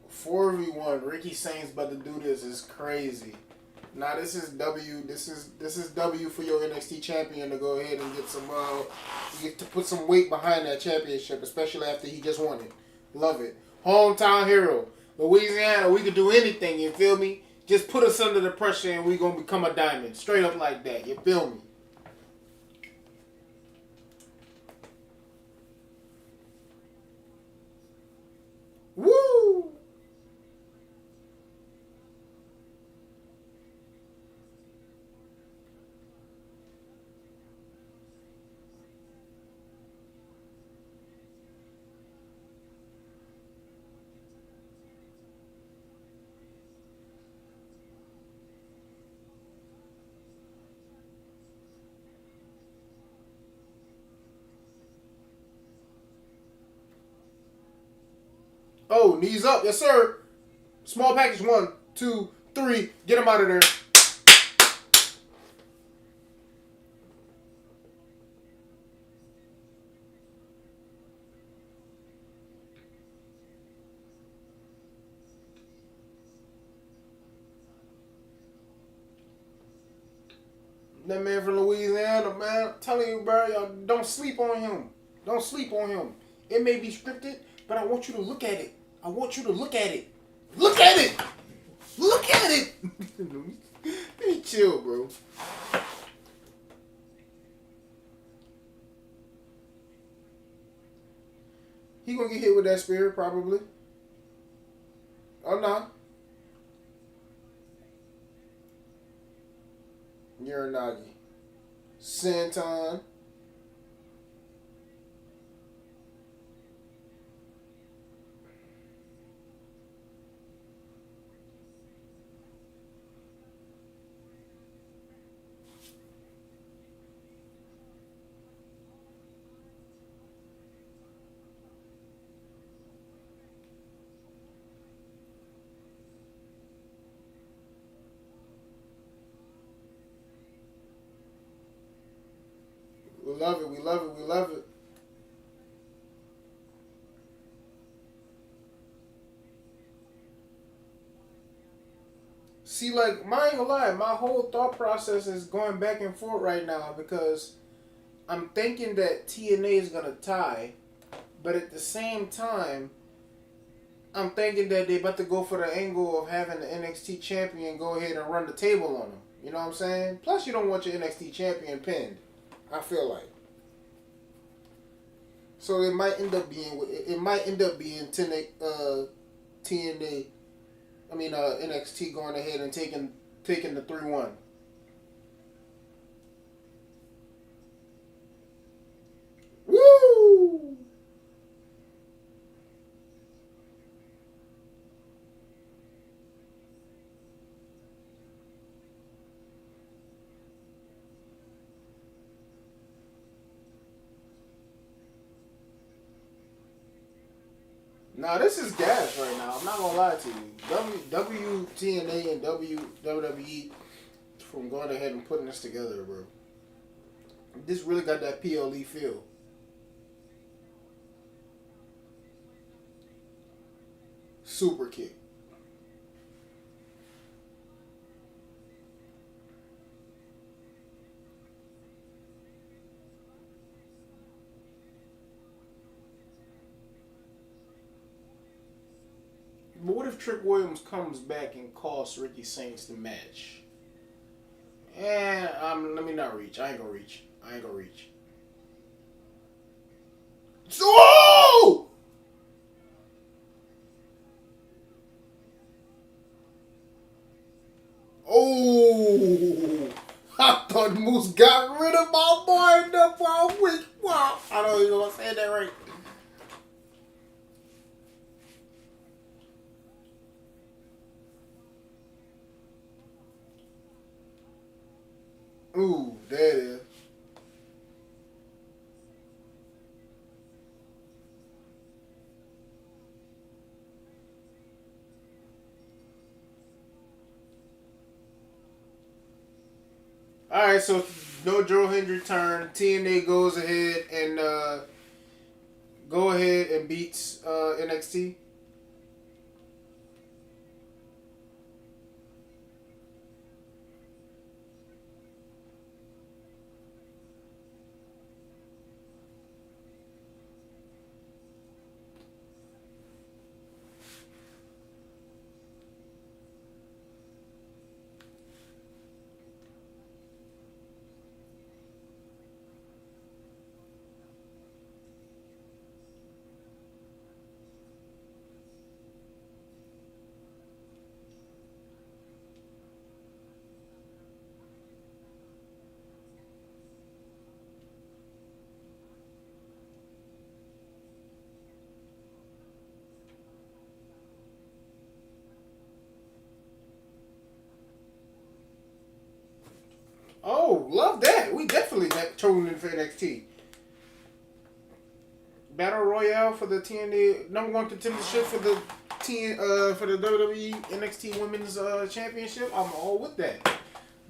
Four v one. Ricky Saints about to do this is crazy. Now this is W. This is W for your NXT champion to go ahead and get some get to put some weight behind that championship, especially after he just won it. Love it. Hometown hero, Louisiana. We could do anything. You feel me? Just put us under the pressure and we gonna become a diamond. Straight up like that. You feel me? Woo! Oh, knees up. Yes, sir. Small package. One, two, three. Get him out of there. That man from Louisiana, man. I'm telling you, bro. Y'all don't sleep on him. Don't sleep on him. It may be scripted, but I want you to look at it. I want you to look at it. Look at it. Look at it. Let me chill, bro. He gonna get hit with that spear, probably. Oh, no. Uranagi. Santon. We love it. We love it. We love it. See, like, I ain't gonna lie, my whole thought process is going back and forth right now because I'm thinking that TNA is gonna tie, but at the same time, I'm thinking that they about to go for the angle of having the NXT champion go ahead and run the table on them. You know what I'm saying? Plus, you don't want your NXT champion pinned. I feel like. So it might end up being TNA. I mean NXT going ahead and taking the 3-1. Woo! Nah, this is gas right now. I'm not gonna lie to you. WTNA and WWE from going ahead and putting this together, bro. This really got that PLE feel. Super kick. But what if Trick Williams comes back and costs Ricky Saints the match? And let me not reach. I ain't gonna reach. So! Oh! I thought Moose got rid of my boy in the 4 week. Wow! I don't even know if I said that right. Ooh, there it is. All right, so no Joe Hendry turn. TNA goes ahead and beats NXT. Oh, love that. We definitely tuned in for NXT. Battle Royale for the TNA #1 contendership for the for the WWE NXT Women's Championship. I'm all with that.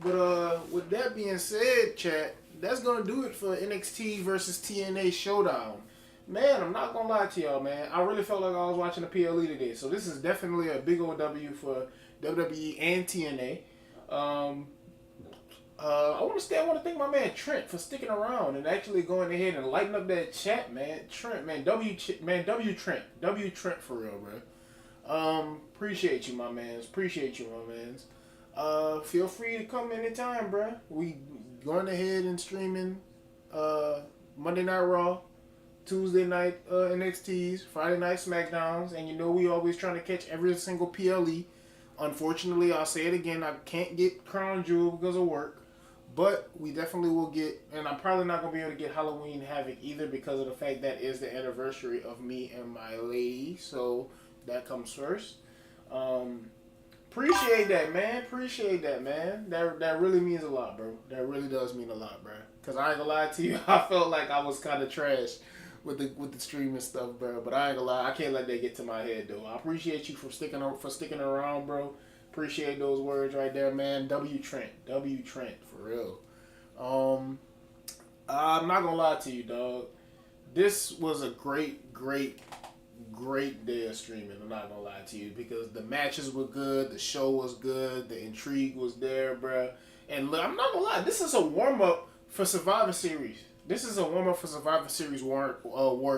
But with that being said, chat, that's gonna do it for NXT versus TNA Showdown. Man, I'm not gonna lie to y'all, man. I really felt like I was watching the PLE today. So this is definitely a big old W for WWE and TNA. I want to thank my man Trent for sticking around and actually going ahead and lighting up that chat, man. Trent, man, W Trent for real, bro. Appreciate you, my mans. Feel free to come anytime, bro. We going ahead and streaming Monday Night Raw, Tuesday night NXTs, Friday night SmackDowns, and you know we always trying to catch every single PLE. Unfortunately, I'll say it again, I can't get Crown Jewel because of work. But we definitely will get, and I'm probably not going to be able to get Halloween Havoc either because of the fact that is the anniversary of me and my lady. So that comes first. Appreciate that, man. That really means a lot, bro. That really does mean a lot, bro. Because I ain't going to lie to you, I felt like I was kind of trash with the streaming stuff, bro. But I ain't going to lie, I can't let that get to my head, though. I appreciate you for sticking around, bro. Appreciate those words right there, man. W Trent, for real. I'm not gonna lie to you, dog. This was a great day of streaming. I'm not gonna lie to you because the matches were good, the show was good, the intrigue was there, bruh. And I'm not gonna lie, this is a warm up for Survivor Series. War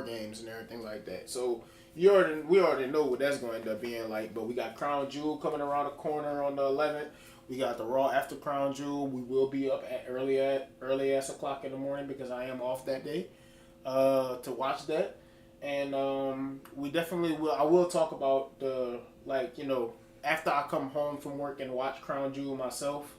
games and everything like that. So we already know what that's going to end up being like. But we got Crown Jewel coming around the corner on the 11th. We got the Raw after Crown Jewel. We will be up at early ass o'clock in the morning because I am off that day to watch that. And we definitely will. I will talk about the after I come home from work and watch Crown Jewel myself.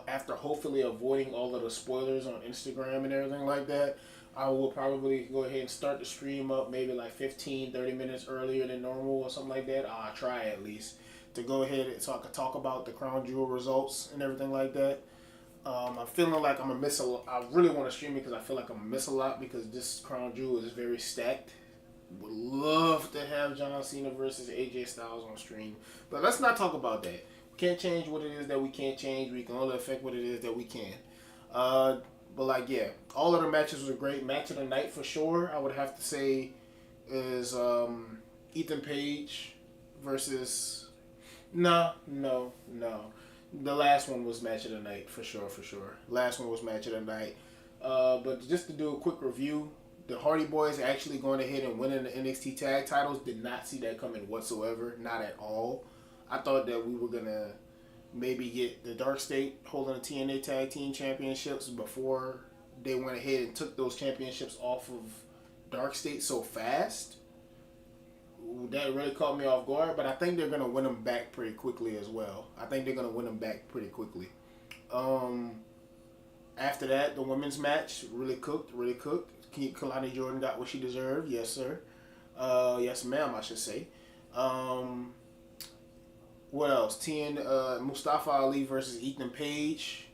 After hopefully avoiding all of the spoilers on Instagram and everything like that, I will probably go ahead and start the stream up maybe like 15, 30 minutes earlier than normal or something like that. I'll try at least to go ahead and so I can talk about the Crown Jewel results and everything like that. I'm feeling like I'm going to miss a lot. I really want to stream it because I feel like I'm going to miss a lot because this Crown Jewel is very stacked. Would love to have John Cena versus AJ Styles on stream. But let's not talk about that. We can't change what it is that we can't change. We can only affect what it is that we can. But all of the matches were great. Match of the night for sure, I would have to say, is Ethan Page versus... No. The last one was match of the night for sure. Last one was match of the night. But just to do a quick review, the Hardy Boys actually going ahead and winning the NXT tag titles. Did not see that coming whatsoever. Not at all. I thought that we were going to maybe get the Dark State holding the TNA Tag Team Championships before they went ahead and took those championships off of Dark State so fast. That really caught me off guard, but I think they're going to win them back pretty quickly as well. After that, the women's match really cooked. Kalani Jordan got what she deserved. Yes, sir. Yes, ma'am, I should say. What else? Mustafa Ali versus Ethan Page.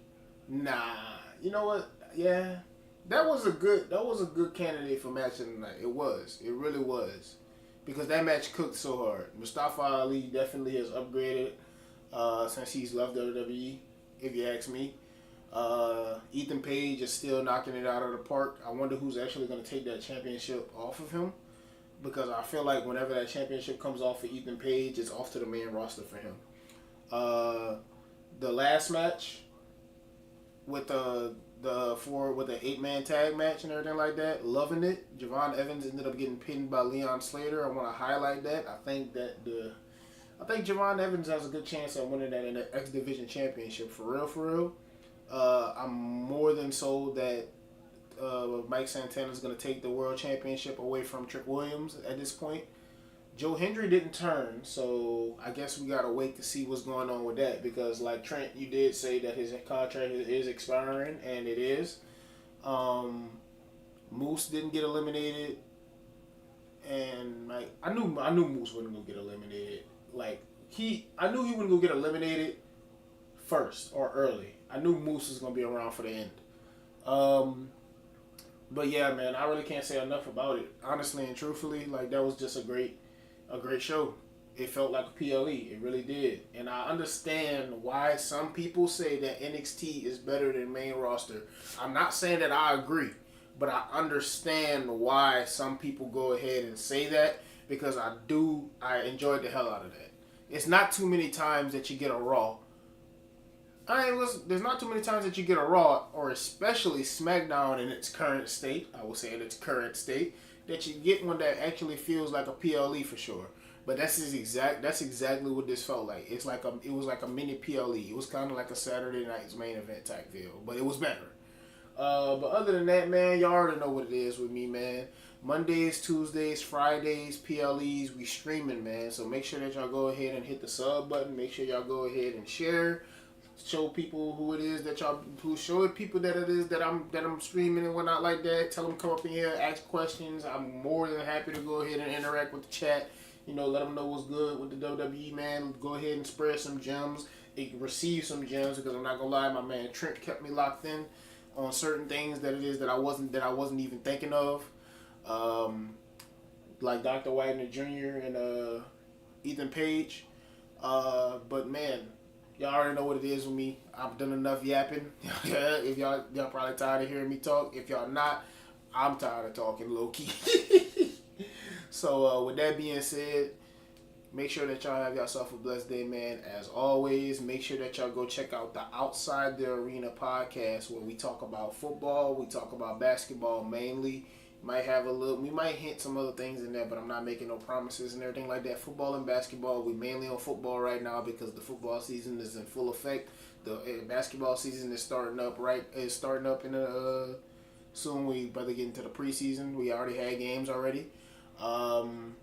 Nah. You know what? Yeah. That was a good candidate for match of the night. It was. It really was. Because that match cooked so hard. Mustafa Ali definitely has upgraded since he's left WWE, if you ask me. Ethan Page is still knocking it out of the park. I wonder who's actually going to take that championship off of him. Because I feel like whenever that championship comes off for Ethan Page, it's off to the main roster for him. The last match with the 8-man tag match and everything like that, loving it. Javon Evans ended up getting pinned by Leon Slater. I want to highlight that. I think Javon Evans has a good chance at winning that in the X Division Championship for real. I'm more than sold that Mike Santana is going to take the World Championship away from Trick Williams at this point. Joe Hendry didn't turn, so I guess we got to wait to see what's going on with that because, like Trent, you did say that his contract is expiring, and it is. Moose didn't get eliminated, and I knew Moose wasn't going to get eliminated. I knew he wouldn't go get eliminated first or early. I knew Moose was going to be around for the end. But yeah, man, I really can't say enough about it. Honestly and truthfully, that was just a great show. It felt like a PLE. It really did. And I understand why some people say that NXT is better than main roster. I'm not saying that I agree, but I understand why some people go ahead and say that because I enjoyed the hell out of that. It's not too many times that you get a Raw. There's not too many times that you get a Raw, or especially SmackDown in its current state, I will say in its current state, that you get one that actually feels like a PLE for sure. But that's exactly what this felt like. It was like a mini PLE. It was kind of like a Saturday night's main event type deal, but it was better. But other than that, man, y'all already know what it is with me, man. Mondays, Tuesdays, Fridays, PLEs, we streaming, man. So make sure that y'all go ahead and hit the sub button. Make sure y'all go ahead and share. Show people who it is that show people that it is that I'm streaming and whatnot like that. Tell them come up in here, ask questions. I'm more than happy to go ahead and interact with the chat. Let them know what's good with the WWE, man. Go ahead and spread some gems. Receive some gems because I'm not gonna lie, my man Trent kept me locked in on certain things that it is that I wasn't even thinking of. Like Dr. Wagner Jr. and Ethan Page. But man, y'all already know what it is with me. I've done enough yapping. If y'all probably tired of hearing me talk. If y'all not, I'm tired of talking low key. So with that being said, make sure that y'all have yourself a blessed day, man. As always, make sure that y'all go check out the Outside the Arena podcast where we talk about football, we talk about basketball mainly. Might have a little. We might hint some other things in there, but I'm not making no promises and everything like that. Football and basketball. We mainly on football right now because the football season is in full effect. The basketball season is starting up. Is starting up in the soon. We about to get into the preseason. We already had games already. And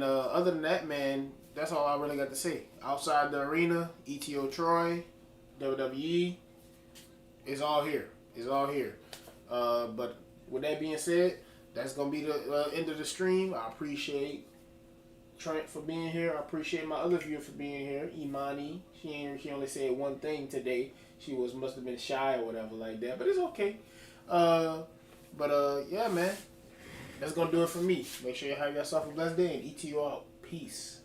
other than that, man, that's all I really got to say. Outside the arena, ETO Troy, WWE, is all here. It's all here. But with that being said, that's going to be the end of the stream. I appreciate Trent for being here. I appreciate my other viewer for being here. Imani, she only said one thing today. She must have been shy or whatever like that, but it's okay. Yeah, man. That's going to do it for me. Make sure you have yourself a blessed day and ETO out. Peace.